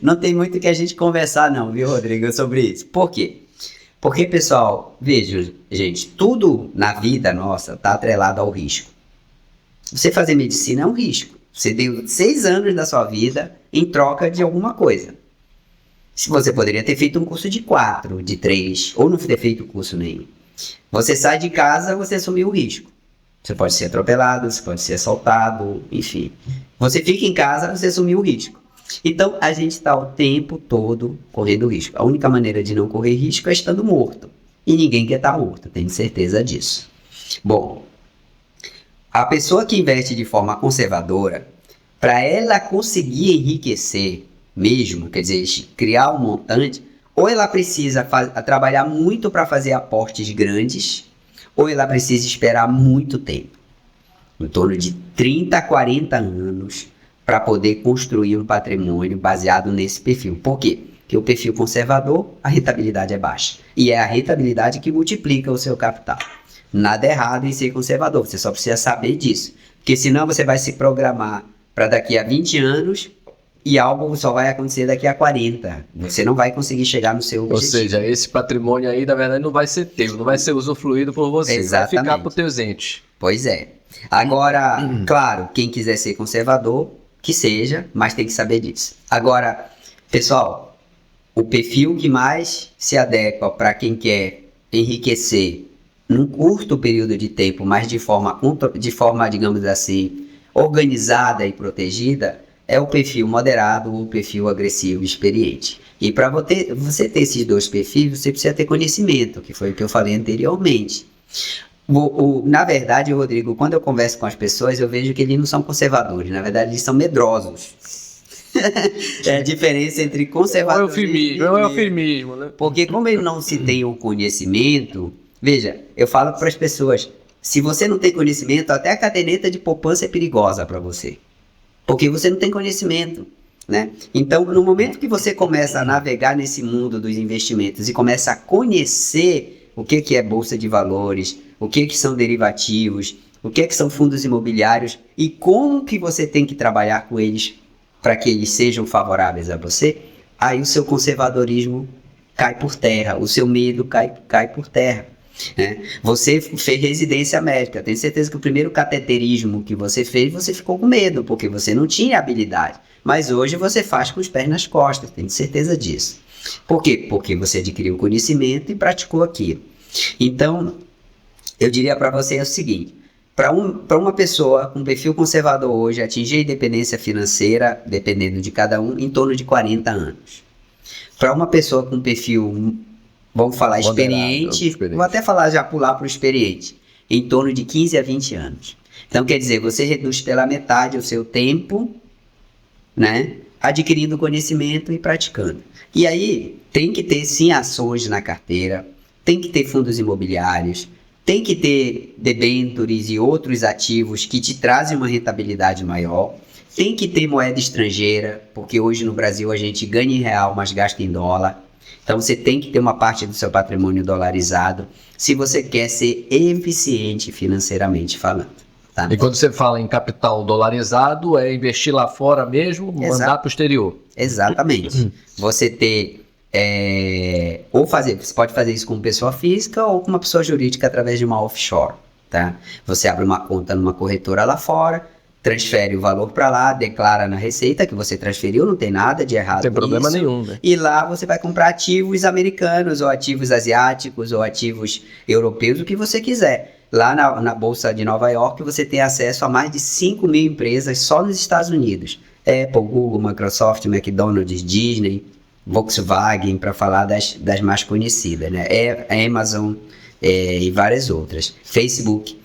Não tem muito o que a gente conversar não, viu, Rodrigo, sobre isso. Por quê? Porque, pessoal, veja, gente, tudo na vida nossa está atrelado ao risco. Você fazer medicina é um risco. Você deu 6 anos da sua vida em troca de alguma coisa. Se você poderia ter feito um curso de 4, de 3, ou não ter feito curso nenhum. Você sai de casa, você assumiu o risco. Você pode ser atropelado, você pode ser assaltado, enfim. Você fica em casa, você assumiu o risco. Então, a gente está o tempo todo correndo risco. A única maneira de não correr risco é estando morto. E ninguém quer estar morto, tenho certeza disso. Bom, a pessoa que investe de forma conservadora, para ela conseguir enriquecer mesmo, quer dizer, criar um montante, ou ela precisa trabalhar muito para fazer aportes grandes, ou ela precisa esperar muito tempo, em torno de 30 a 40 anos, para poder construir um patrimônio baseado nesse perfil. Por quê? Porque o perfil conservador, a rentabilidade é baixa. E é a rentabilidade que multiplica o seu capital. Nada errado em ser conservador, você só precisa saber disso. Porque senão você vai se programar para daqui a 20 anos e algo só vai acontecer daqui a 40. Você não vai conseguir chegar no seu objetivo. Ou seja, esse patrimônio aí, na verdade, não vai ser teu, não vai ser usufruído por você. Exatamente. Vai ficar para os teus entes. Pois é. Agora, claro, quem quiser ser conservador, que seja, mas tem que saber disso. Agora, pessoal, o perfil que mais se adequa para quem quer enriquecer num curto período de tempo, mas de forma, digamos assim, organizada e protegida, é o perfil moderado ou o perfil agressivo experiente. E para você ter esses dois perfis, você precisa ter conhecimento, que foi o que eu falei anteriormente. Na verdade, Rodrigo, quando eu converso com as pessoas, eu vejo que eles não são conservadores, na verdade, eles são medrosos. É a diferença entre conservador e eufemismo, né? Porque como ele não se tem o conhecimento, veja, eu falo para as pessoas, se você não tem conhecimento, até a caderneta de poupança é perigosa para você. Porque você não tem conhecimento, né? Então, no momento que você começa a navegar nesse mundo dos investimentos e começa a conhecer o que é bolsa de valores, o que são derivativos, o que são fundos imobiliários e como que você tem que trabalhar com eles para que eles sejam favoráveis a você, aí o seu conservadorismo cai por terra, o seu medo cai por terra. Né? Você fez residência médica, tenho certeza que o primeiro cateterismo que você fez, você ficou com medo, porque você não tinha habilidade. Mas hoje você faz com os pés nas costas, tenho certeza disso. Por quê? Porque você adquiriu conhecimento e praticou aquilo. Então, eu diria para você o seguinte, para uma pessoa com perfil conservador hoje, atingir a independência financeira, dependendo de cada um, em torno de 40 anos. Para uma pessoa com perfil, vamos falar, experiente, vou até falar já pular para o experiente, em torno de 15 a 20 anos. Então, quer dizer, você reduz pela metade o seu tempo, né, adquirindo conhecimento e praticando. E aí, tem que ter sim ações na carteira, tem que ter fundos imobiliários, tem que ter debêntures e outros ativos que te trazem uma rentabilidade maior. Tem que ter moeda estrangeira, porque hoje no Brasil a gente ganha em real, mas gasta em dólar. Então você tem que ter uma parte do seu patrimônio dolarizado, se você quer ser eficiente financeiramente falando. Tá? E quando você fala em capital dolarizado, é investir lá fora mesmo, mandar para o exterior. Exatamente. Você ter... você pode fazer isso com pessoa física ou com uma pessoa jurídica através de uma offshore, tá? Você abre uma conta numa corretora lá fora, transfere o valor para lá, declara na receita que você transferiu, não tem nada de errado nisso. Não tem problema nenhum, né? E lá você vai comprar ativos americanos ou ativos asiáticos ou ativos europeus, o que você quiser. Lá na Bolsa de Nova York você tem acesso a mais de 5 mil empresas só nos Estados Unidos. Apple, Google, Microsoft, McDonald's, Disney, Volkswagen, para falar das mais conhecidas, né? Amazon e várias outras, Facebook.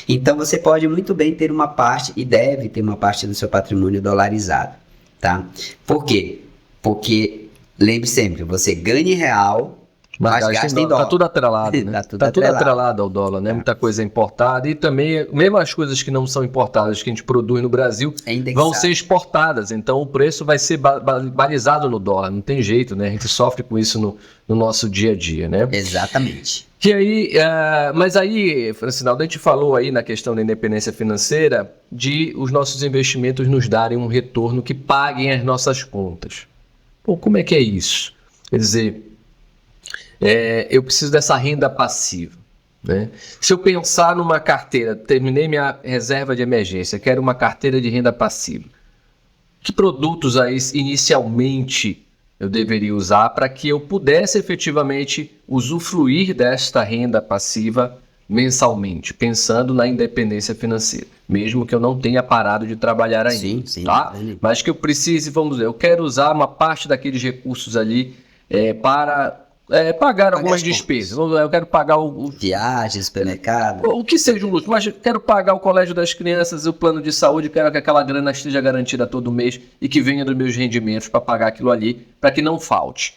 Então você pode muito bem ter uma parte, e deve ter uma parte do seu patrimônio dolarizado, tá? Por quê? Porque, lembre sempre, você ganha em real, Mas gasta em dólar. Tá tudo atrelado, né? Tá tudo atrelado ao dólar, né? Muita coisa importada e também, mesmo as coisas que não são importadas, que a gente produz no Brasil, vão ser exportadas. Então o preço vai ser balizado no dólar, não tem jeito, né? A gente sofre com isso no nosso dia a dia, né? Exatamente. E aí, mas aí, Francinaldo, a gente falou aí na questão da independência financeira de os nossos investimentos nos darem um retorno que paguem as nossas contas. Pô, como é que é isso? Quer dizer, eu preciso dessa renda passiva, né? Se eu pensar numa carteira, terminei minha reserva de emergência, quero uma carteira de renda passiva. Que produtos aí inicialmente eu deveria usar para que eu pudesse efetivamente usufruir desta renda passiva mensalmente, pensando na independência financeira, mesmo que eu não tenha parado de trabalhar ainda, tá? Mas que eu precise, vamos dizer, eu quero usar uma parte daqueles recursos ali para pagar algumas despesas. Eu quero pagar viagens, supermercado, o que seja um luxo, mas eu quero pagar o colégio das crianças, o plano de saúde, quero que aquela grana esteja garantida todo mês e que venha dos meus rendimentos para pagar aquilo ali, para que não falte.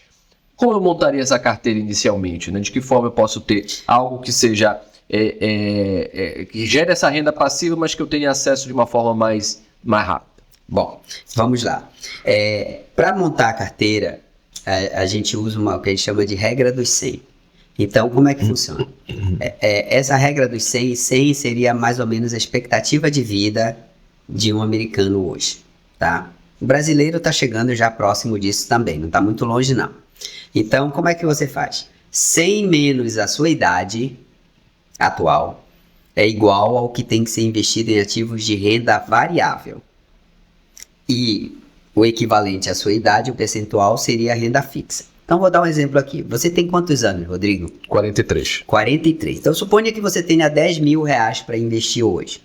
Como eu montaria essa carteira inicialmente, né? De que forma eu posso ter algo que seja que gere essa renda passiva, mas que eu tenha acesso de uma forma mais rápida? Bom, vamos lá. Para montar a carteira, a gente usa o que a gente chama de regra dos 100. Então, como é que funciona? Essa regra dos 100 seria mais ou menos a expectativa de vida de um americano hoje, tá? O brasileiro está chegando já próximo disso também, não está muito longe não. Então, como é que você faz? 100 menos a sua idade atual é igual ao que tem que ser investido em ativos de renda variável. E o equivalente à sua idade, o percentual, seria a renda fixa. Então, vou dar um exemplo aqui. Você tem quantos anos, Rodrigo? 43. 43. Então, suponha que você tenha 10 mil reais para investir hoje.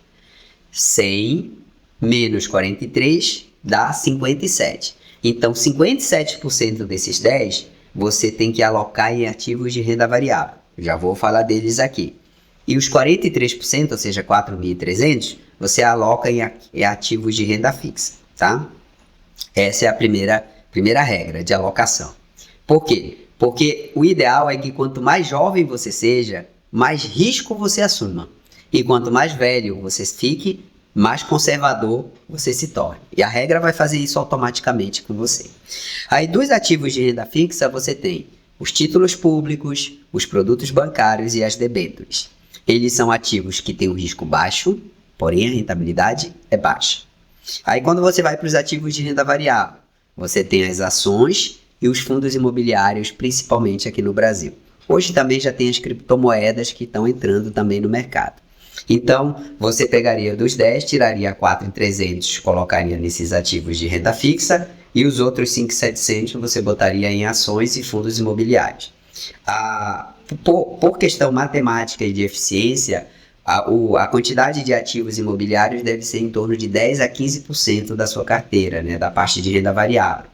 100 menos 43 dá 57. Então, 57% desses 10, você tem que alocar em ativos de renda variável. Já vou falar deles aqui. E os 43%, ou seja, 4.300, você aloca em ativos de renda fixa, tá? Essa é a primeira regra de alocação. Por quê? Porque o ideal é que quanto mais jovem você seja, mais risco você assuma. E quanto mais velho você fique, mais conservador você se torne. E a regra vai fazer isso automaticamente com você. Aí, dos ativos de renda fixa, você tem os títulos públicos, os produtos bancários e as debêntures. Eles são ativos que têm um risco baixo, porém a rentabilidade é baixa. Aí, quando você vai para os ativos de renda variável, você tem as ações e os fundos imobiliários, principalmente aqui no Brasil. Hoje também já tem as criptomoedas que estão entrando também no mercado. Então, você pegaria dos 10, tiraria 4.300, colocaria nesses ativos de renda fixa e os outros 5.700 você botaria em ações e fundos imobiliários. Por questão matemática e de eficiência, a quantidade de ativos imobiliários deve ser em torno de 10 a 15% da sua carteira, né, da parte de renda variável.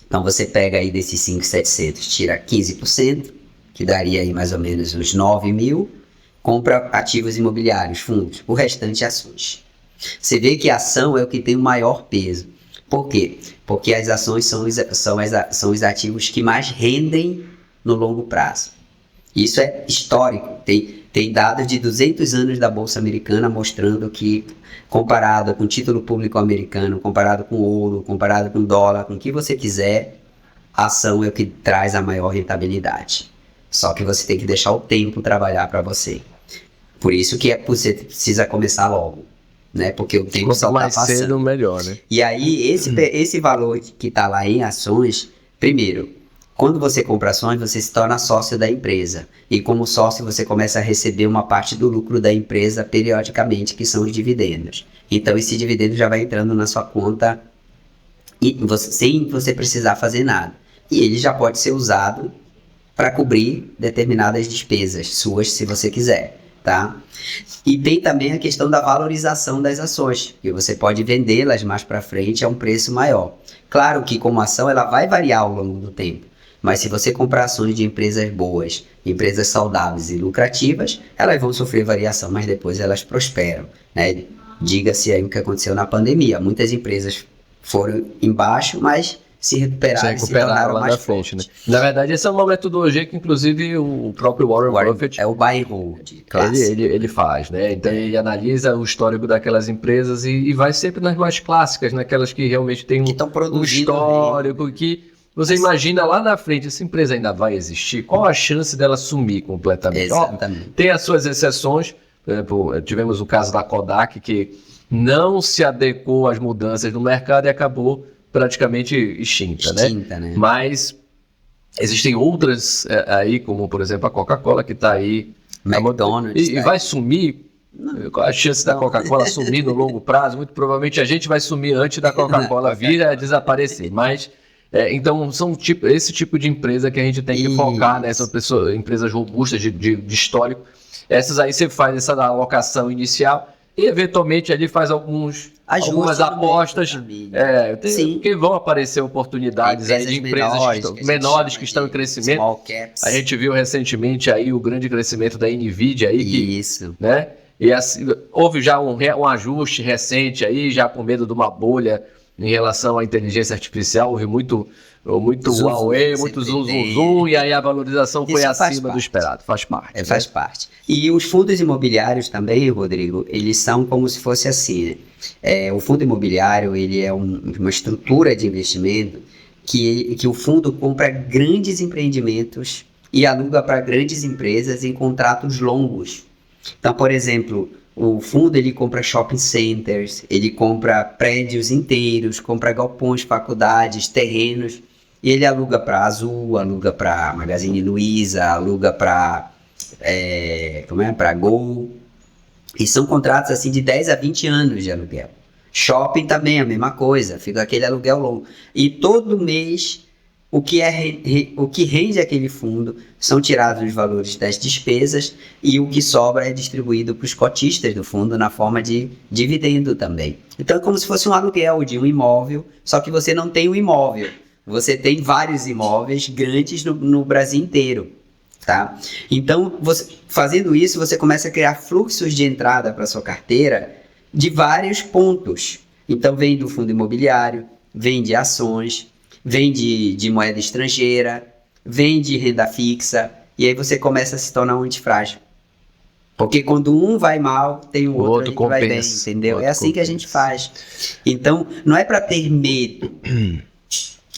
Então você pega aí desses 5.700, tira 15%, que daria aí mais ou menos uns 9 mil, compra ativos imobiliários, fundos, o restante ações. Você vê que a ação é o que tem o maior peso. Por quê? Porque as ações são os ativos que mais rendem no longo prazo. Isso é histórico. Tem dados de 200 anos da Bolsa Americana mostrando que, comparado com o título público americano, comparado com ouro, comparado com dólar, com o que você quiser, a ação é o que traz a maior rentabilidade. Só que você tem que deixar o tempo trabalhar para você. Por isso que você precisa começar logo, né? Porque o tempo só está passando. Cedo, melhor, né? E aí, esse valor que está lá em ações, primeiro, quando você compra ações, você se torna sócio da empresa. E como sócio, você começa a receber uma parte do lucro da empresa periodicamente, que são os dividendos. Então, esse dividendo já vai entrando na sua conta sem você precisar fazer nada. E ele já pode ser usado para cobrir determinadas despesas suas, se você quiser, tá? E tem também a questão da valorização das ações, que você pode vendê-las mais para frente a um preço maior. Claro que como ação ela vai variar ao longo do tempo, mas se você comprar ações de empresas boas, empresas saudáveis e lucrativas, elas vão sofrer variação, mas depois elas prosperam, né? Diga-se aí o que aconteceu na pandemia. Muitas empresas foram embaixo, mas se recuperaram e se tornaram lá mais na frente, fortes. né? Na verdade, essa é uma metodologia que, inclusive, o próprio Warren Buffett... É o buy and hold, clássico. Ele faz, né? Então ele analisa o histórico daquelas empresas e vai sempre nas mais clássicas, naquelas que realmente tem um histórico que você imagina lá na frente, essa empresa ainda vai existir? Qual a chance dela sumir completamente? Exatamente. Tem as suas exceções, por exemplo, tivemos o caso da Kodak, que não se adequou às mudanças no mercado e acabou praticamente extinta, né? Mas existem outras aí, como por exemplo a Coca-Cola, que está aí. McDonald's. E vai sumir. Qual a chance da Coca-Cola sumir no longo prazo? Muito provavelmente a gente vai sumir antes da Coca-Cola vir a desaparecer. Mas, então, são esse tipo de empresa que a gente tem que focar, né? São empresas robustas de histórico. Essas aí você faz essa alocação inicial e, eventualmente, ali faz algumas apostas, que vão aparecer oportunidades aí de empresas menores que estão em crescimento. A gente viu recentemente aí o grande crescimento da NVIDIA aí. Isso. Né? E assim, houve já um ajuste recente aí, já com medo de uma bolha em relação à inteligência artificial, houve muito Huawei, muito zoom, e aí a valorização foi acima do esperado, faz parte. Faz parte. E os fundos imobiliários também, Rodrigo, eles são como se fosse assim, né? O fundo imobiliário, ele é uma estrutura de investimento que o fundo compra grandes empreendimentos e aluga para grandes empresas em contratos longos. Então, por exemplo, o fundo ele compra shopping centers, ele compra prédios inteiros, compra galpões, faculdades, terrenos, e ele aluga para Azul, aluga para Magazine Luiza, aluga para para Gol. E são contratos assim de 10 a 20 anos de aluguel. Shopping também a mesma coisa, fica aquele aluguel longo. E todo mês o que rende aquele fundo são tirados os valores das despesas e o que sobra é distribuído para os cotistas do fundo na forma de dividendo também. Então é como se fosse um aluguel de um imóvel, só que você não tem um imóvel. Você tem vários imóveis grandes no Brasil inteiro. Tá? Então, fazendo isso, você começa a criar fluxos de entrada para sua carteira de vários pontos. Então, vem do fundo imobiliário, vem de ações, vem de moeda estrangeira, vem de renda fixa, e aí você começa a se tornar um antifrágil. Porque quando um vai mal, tem o outro que vai bem, entendeu? É assim que a gente faz. Então, não é para ter medo.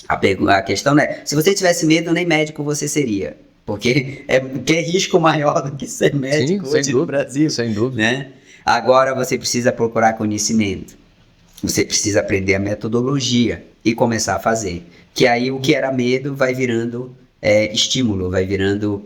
A questão não é, se você tivesse medo, nem médico você seria. Porque é risco maior do que ser médico hoje no Brasil. Sem dúvida. Né? Agora você precisa procurar conhecimento. Você precisa aprender a metodologia e começar a fazer. Que aí o que era medo vai virando estímulo, vai virando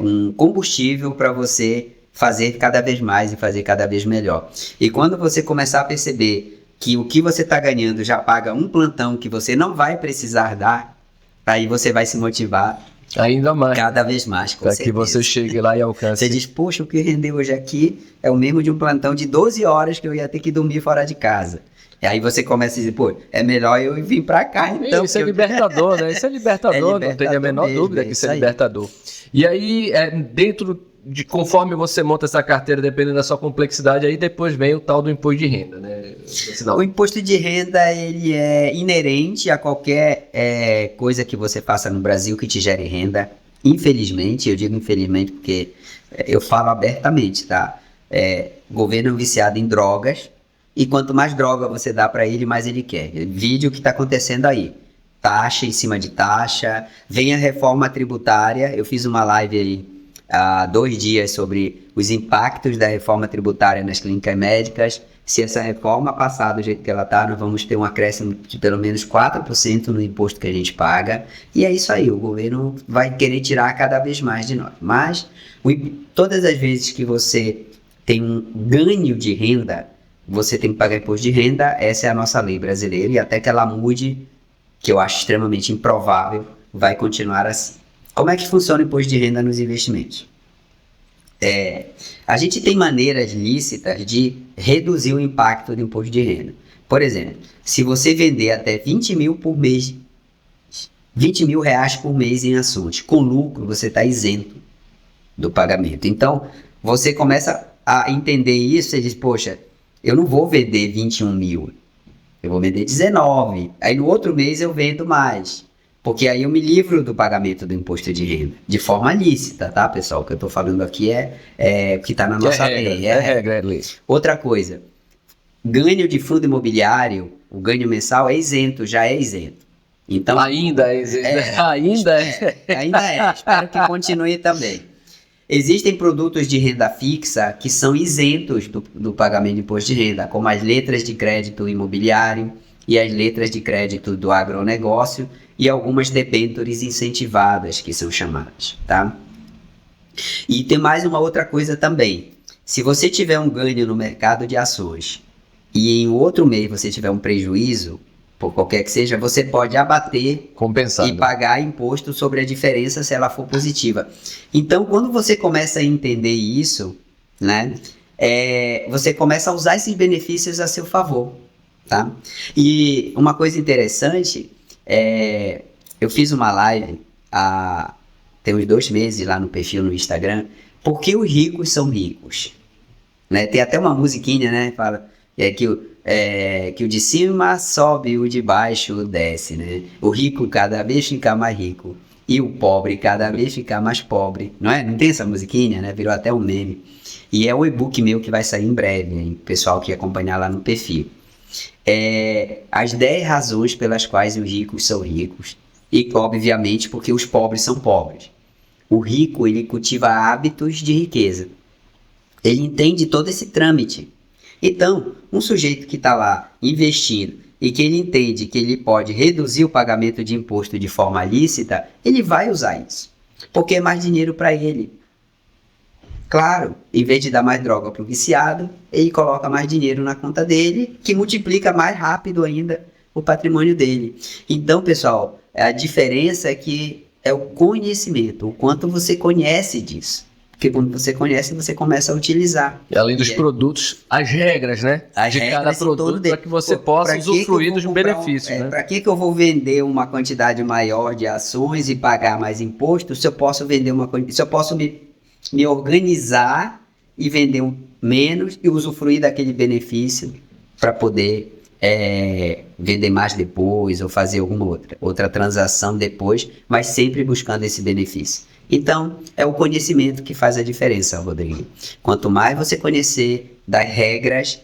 um combustível para você fazer cada vez mais e fazer cada vez melhor. E quando você começar a perceber que o que você está ganhando já paga um plantão que você não vai precisar dar, aí você vai se motivar ainda mais. Cada vez mais, com certeza. Para que você chegue lá e alcance. Você diz, poxa, o que rendeu hoje aqui é o mesmo de um plantão de 12 horas que eu ia ter que dormir fora de casa. E aí você começa a dizer, pô, é melhor eu vir para cá então. Isso é libertador, né? Isso é libertador, não tem a menor dúvida que isso é libertador. E aí, dentro de conforme você monta essa carteira, dependendo da sua complexidade, aí depois vem o tal do imposto de renda, né? O imposto de renda, ele é inerente a qualquer coisa que você faça no Brasil que te gere renda. Infelizmente, eu digo infelizmente porque eu falo abertamente, tá? Governo é viciado em drogas e quanto mais droga você dá para ele, mais ele quer. Vídeo que está acontecendo aí. Taxa em cima de taxa, vem a reforma tributária. Eu fiz uma live aí há 2 dias sobre os impactos da reforma tributária nas clínicas médicas. Se essa reforma passar do jeito que ela está, nós vamos ter um acréscimo de pelo menos 4% no imposto que a gente paga. E é isso aí, o governo vai querer tirar cada vez mais de nós. Mas todas as vezes que você tem um ganho de renda, você tem que pagar imposto de renda. Essa é a nossa lei brasileira e até que ela mude, que eu acho extremamente improvável, vai continuar assim. Como é que funciona o imposto de renda nos investimentos? A gente tem maneiras lícitas de reduzir o impacto do imposto de renda. Por exemplo, se você vender até 20 mil por mês, 20 mil reais por mês em ações, com lucro você está isento do pagamento. Então, você começa a entender isso e diz, poxa, eu não vou vender 21 mil, eu vou vender 19. Aí no outro mês eu vendo mais. Porque aí eu me livro do pagamento do imposto de renda. De forma lícita, tá, pessoal? O que eu tô falando aqui é o que tá na nossa lei. É regra, é lei. Outra coisa, ganho de fundo imobiliário, o ganho mensal é isento, já é isento. Então, Ainda é. Ainda é. ainda é. Espero que continue também. Existem produtos de renda fixa que são isentos do pagamento de imposto de renda, como as letras de crédito imobiliário e as letras de crédito do agronegócio e algumas debêntures incentivadas, que são chamadas, tá? E tem mais uma outra coisa também. Se você tiver um ganho no mercado de ações e em outro mês você tiver um prejuízo, por qualquer que seja, você pode abater Compensado. e pagar imposto sobre a diferença se ela for positiva. Então, quando você começa a entender isso, né, você começa a usar esses benefícios a seu favor, tá? E uma coisa interessante, eu fiz uma live tem uns 2 meses lá no perfil no Instagram, por que os ricos são ricos? Né? Tem até uma musiquinha, né, fala que o de cima sobe, o de baixo desce, né? O rico cada vez fica mais rico e o pobre cada vez fica mais pobre, não é? Não tem essa musiquinha, né? Virou até um meme. E é o e-book meu que vai sair em breve, hein? Pessoal que acompanhar lá no perfil. As 10 razões pelas quais os ricos são ricos e, obviamente, porque os pobres são pobres. O rico, ele cultiva hábitos de riqueza. Ele entende todo esse trâmite. Então, um sujeito que está lá investindo e que ele entende que ele pode reduzir o pagamento de imposto de forma lícita, ele vai usar isso, porque é mais dinheiro para ele. Claro, em vez de dar mais droga para o viciado, ele coloca mais dinheiro na conta dele, que multiplica mais rápido ainda o patrimônio dele. Então, pessoal, a diferença é que é o conhecimento, o quanto você conhece disso. Porque quando você conhece, você começa a utilizar. E além dos produtos, as regras, né? As de regras cada produto para que você possa usufruir dos benefícios, né? Para que eu vou vender uma quantidade maior de ações e pagar mais imposto se eu posso vender se eu posso me organizar e vender menos e usufruir daquele benefício para poder vender mais depois ou fazer alguma outra transação depois, mas sempre buscando esse benefício. Então, é o conhecimento que faz a diferença, Rodrigo. Quanto mais você conhecer das regras,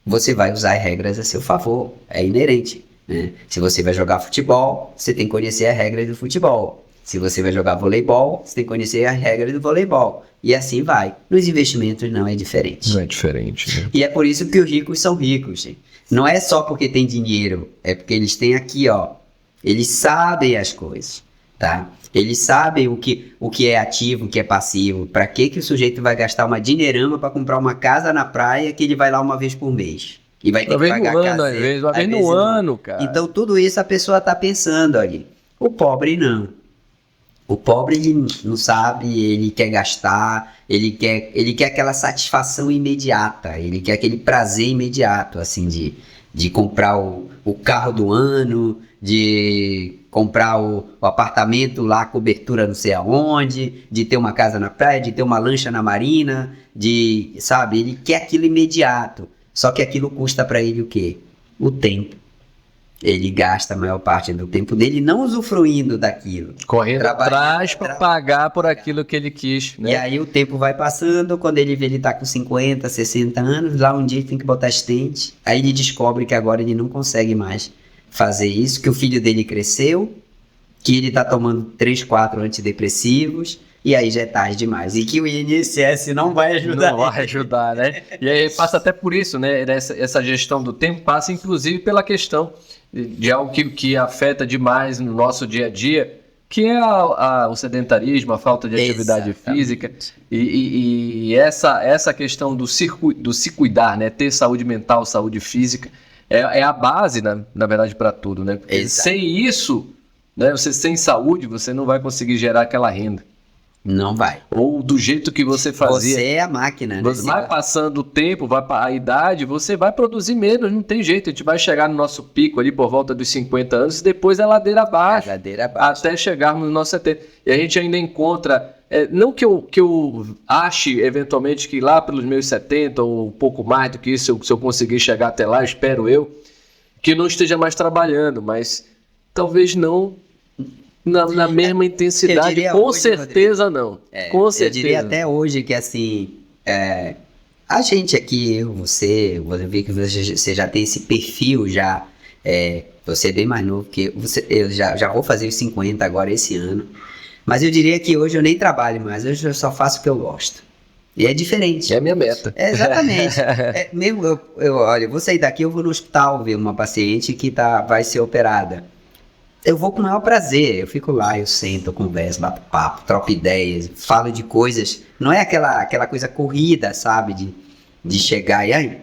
você vai usar as regras a seu favor. É inerente, né? Se você vai jogar futebol, você tem que conhecer as regras do futebol. Se você vai jogar voleibol, você tem que conhecer as regras do voleibol. E assim vai. Nos investimentos não é diferente. Não é diferente, né? E é por isso que os ricos são ricos, gente. Não é só porque tem dinheiro, é porque eles têm aqui, ó. Eles sabem as coisas, tá? Eles sabem o que é ativo, o que é passivo. Para que o sujeito vai gastar uma dinheirama para comprar uma casa na praia que ele vai lá uma vez por mês? E vai ter que pagar uma vez no ano, cara. Então tudo isso a pessoa está pensando ali. O pobre não. O pobre ele não sabe, ele quer gastar, ele quer aquela satisfação imediata, ele quer aquele prazer imediato, assim, de comprar o carro do ano, de comprar o apartamento lá, cobertura não sei aonde, de ter uma casa na praia, de ter uma lancha na marina, sabe, ele quer aquilo imediato. Só que aquilo custa para ele o quê? O tempo. Ele gasta a maior parte do tempo dele não usufruindo daquilo. Correndo atrás para pagar por aquilo que ele quis, né? E aí o tempo vai passando, quando ele vê ele tá com 50, 60 anos, lá um dia ele tem que botar estente. Aí ele descobre que agora ele não consegue mais fazer isso, que o filho dele cresceu, que ele tá tomando 3, 4 antidepressivos, e aí já é tarde demais. E que o INSS não vai ajudar. Não vai ajudar, né? E aí passa até por isso, né? Essa gestão do tempo passa inclusive pela questão de algo que afeta demais no nosso dia a dia, que é o sedentarismo, a falta de atividade física. E essa questão do se cuidar, né? Ter saúde mental, saúde física, é a base, na verdade, para tudo, né? Porque sem isso, né? Você sem saúde, você não vai conseguir gerar aquela renda. Não vai. Ou do jeito que você fazia. Você é a máquina, né? Você vai passando o tempo, a idade, você vai produzir menos, não tem jeito. A gente vai chegar no nosso pico ali por volta dos 50 anos e depois é ladeira abaixo. Até chegarmos no nosso 70. E a gente ainda encontra, não que eu ache eventualmente que lá pelos meus 70 ou um pouco mais do que isso, se eu conseguir chegar até lá, espero eu, que não esteja mais trabalhando, mas talvez não na mesma intensidade, com hoje, certeza Rodrigo, não. Com certeza. Eu diria até hoje que assim, a gente aqui, eu, você vê que você já tem esse perfil já, você é bem mais novo que você, eu já vou fazer os 50 agora esse ano, mas eu diria que hoje eu nem trabalho mais, hoje eu só faço o que eu gosto. E é diferente. É a minha meta. Exatamente. Mesmo olha, eu vou sair daqui, eu vou no hospital ver uma paciente que vai ser operada. Eu vou com o maior prazer, eu fico lá, eu sento, eu converso, bato papo, troco ideias, falo de coisas, não é aquela coisa corrida, sabe, de chegar e aí,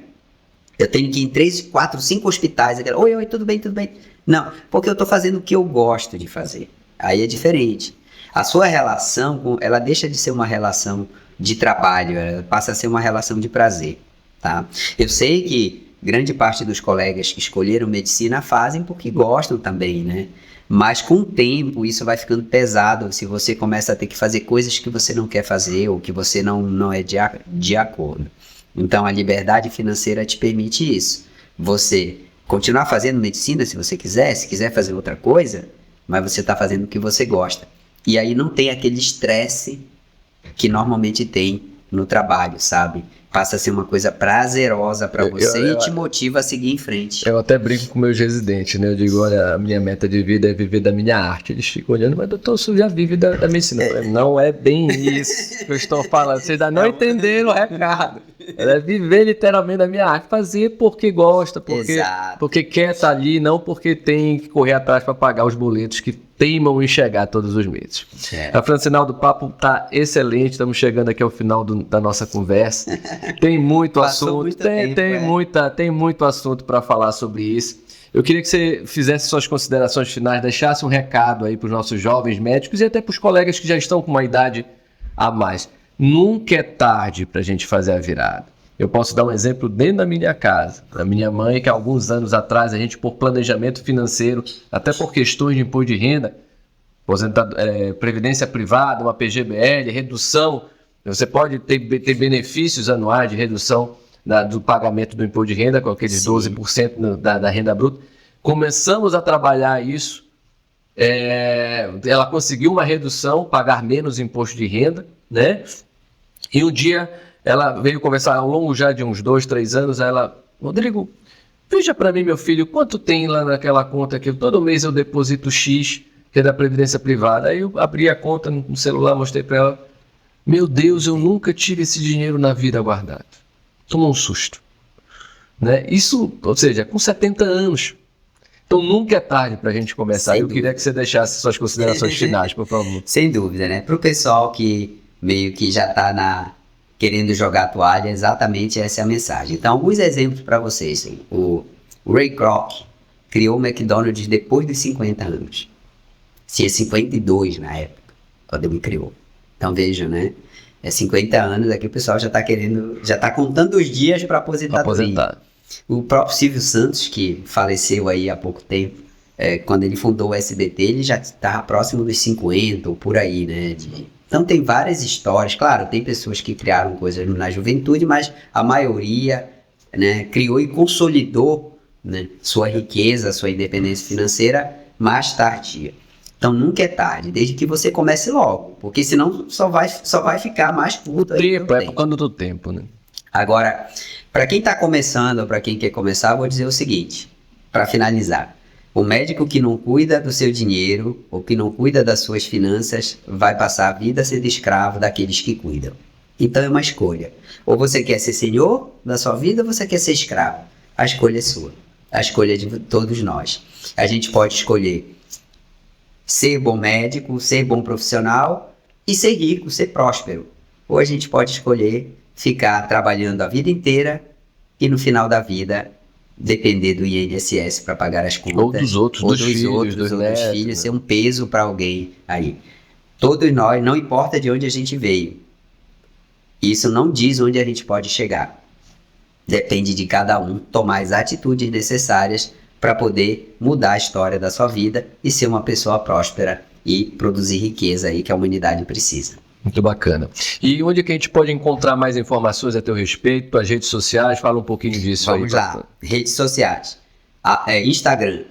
eu tenho que ir em 3, 4, 5 hospitais, oi, tudo bem, tudo bem. Não, porque eu tô fazendo o que eu gosto de fazer, aí é diferente. A sua relação, ela deixa de ser uma relação de trabalho, ela passa a ser uma relação de prazer, tá? Eu sei que grande parte dos colegas que escolheram medicina fazem porque gostam também, né? Mas com o tempo isso vai ficando pesado se você começa a ter que fazer coisas que você não quer fazer ou que você não é de acordo. Então a liberdade financeira te permite isso. Você continuar fazendo medicina se você quiser, se quiser fazer outra coisa, mas você está fazendo o que você gosta. E aí não tem aquele estresse que normalmente tem no trabalho, sabe? Passa a ser uma coisa prazerosa para você e te motiva a seguir em frente. Eu até brinco com meus residentes, né? Eu digo, olha, a minha meta de vida é viver da minha arte. Eles ficam olhando, mas doutor, você já vive da medicina. Eu falei, não é bem isso que eu estou falando. Vocês ainda não entenderam o recado. É viver literalmente da minha arte. Fazer porque gosta, porque quer estar ali, não porque tem que correr atrás para pagar os boletos que teimam em chegar todos os meses. A Francinaldo, o papo tá excelente, estamos chegando aqui ao final da nossa conversa. Tem muito assunto, tem muito assunto para falar sobre isso. Eu queria que você fizesse suas considerações finais, deixasse um recado aí para os nossos jovens médicos e até para os colegas que já estão com uma idade a mais. Nunca é tarde para a gente fazer a virada. Eu posso dar um exemplo dentro da minha casa, da minha mãe, que há alguns anos atrás, a gente, por planejamento financeiro, até por questões de imposto de renda, previdência privada, uma PGBL, redução, você pode ter benefícios anuais de redução do pagamento do imposto de renda, com aqueles 12% da renda bruta. Começamos a trabalhar isso, ela conseguiu uma redução, pagar menos imposto de renda, né? E um dia ela veio conversar ao longo já de uns 2, 3 anos, ela, Rodrigo, veja para mim, meu filho, quanto tem lá naquela conta que todo mês eu deposito X, que é da Previdência Privada. Aí eu abri a conta no celular, mostrei para ela, meu Deus, eu nunca tive esse dinheiro na vida guardado. Tomou um susto. Né? Isso, ou seja, com 70 anos. Então nunca é tarde para a gente começar. Eu queria que você deixasse suas considerações finais, por favor. Sem dúvida, né? Para o pessoal que meio que já está querendo jogar a toalha, exatamente essa é a mensagem. Então, alguns exemplos para vocês. Hein? O Ray Kroc criou o McDonald's depois dos 50 anos. Tinha 52 na época, quando ele criou. Então, vejam, né? 50 anos, aqui o pessoal já está contando os dias para aposentar. O próprio Silvio Santos, que faleceu aí há pouco tempo, quando ele fundou o SBT, ele já estava próximo dos 50 ou por aí, né? Então tem várias histórias, claro, tem pessoas que criaram coisas na juventude, mas a maioria, né, criou e consolidou, né, sua riqueza, sua independência financeira mais tardia. Então nunca é tarde, desde que você comece logo, porque senão só vai ficar mais curto. O tempo é por causa do tempo, né? Agora, para quem está começando, ou para quem quer começar, eu vou dizer o seguinte, para finalizar. O médico que não cuida do seu dinheiro, ou que não cuida das suas finanças, vai passar a vida sendo escravo daqueles que cuidam. Então é uma escolha. Ou você quer ser senhor da sua vida, ou você quer ser escravo. A escolha é sua. A escolha é de todos nós. A gente pode escolher ser bom médico, ser bom profissional e ser rico, ser próspero. Ou a gente pode escolher ficar trabalhando a vida inteira e no final da vida depender do INSS para pagar as contas. Ou dos outros, dos filhos, dos filhos, ser um peso para alguém aí. Todos nós, não importa de onde a gente veio. Isso não diz onde a gente pode chegar. Depende de cada um tomar as atitudes necessárias para poder mudar a história da sua vida e ser uma pessoa próspera e produzir riqueza aí que a humanidade precisa. Muito bacana. E onde que a gente pode encontrar mais informações a teu respeito? As redes sociais, fala um pouquinho disso. Vamos lá, redes sociais. Instagram,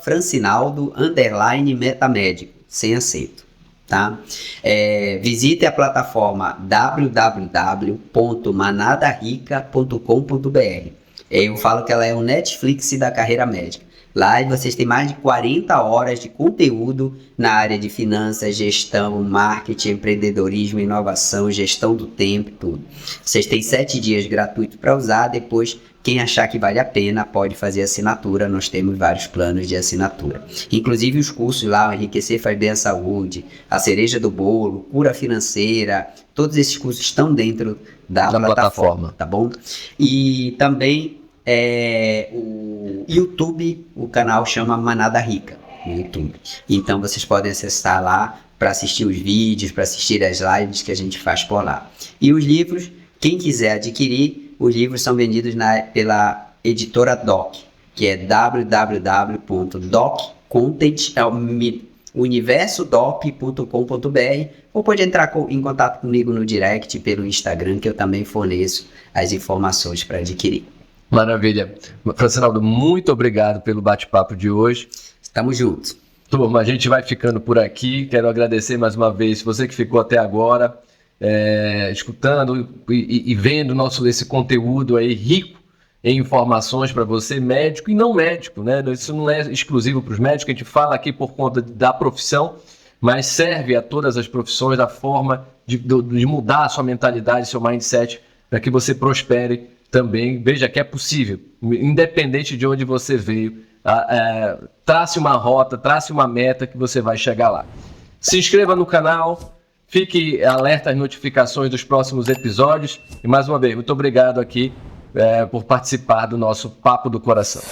@francinaldo_metamédico, sem acento, tá? Visite a plataforma www.manadarica.com.br. Eu falo que ela é o Netflix da carreira médica. Lá vocês têm mais de 40 horas de conteúdo na área de finanças, gestão, marketing, empreendedorismo, inovação, gestão do tempo, tudo. Vocês têm 7 dias gratuitos para usar. Depois, quem achar que vale a pena pode fazer assinatura. Nós temos vários planos de assinatura. Inclusive os cursos lá, o Enriquecer Faz Bem à Saúde, A Cereja do Bolo, Cura Financeira, todos esses cursos estão dentro da plataforma, tá bom? E também o YouTube, o canal chama Manada Rica no YouTube. Então vocês podem acessar lá para assistir os vídeos, para assistir as lives que a gente faz por lá. E os livros, quem quiser adquirir, os livros são vendidos pela editora Doc, que é www.doccontent.universodop.com.br, ou pode entrar em contato comigo no direct pelo Instagram, que eu também forneço as informações para adquirir. Maravilha. Francinaldo, muito obrigado pelo bate-papo de hoje. Estamos juntos. Turma, a gente vai ficando por aqui. Quero agradecer mais uma vez você que ficou até agora, escutando e vendo esse conteúdo aí rico em informações para você, médico e não médico, né? Isso não é exclusivo para os médicos, a gente fala aqui por conta da profissão, mas serve a todas as profissões, da forma de mudar a sua mentalidade, seu mindset, para que você prospere também. Veja que é possível, independente de onde você veio, trace uma rota, trace uma meta que você vai chegar lá. Se inscreva no canal, fique alerta às notificações dos próximos episódios e mais uma vez, muito obrigado aqui por participar do nosso Papo do Coração.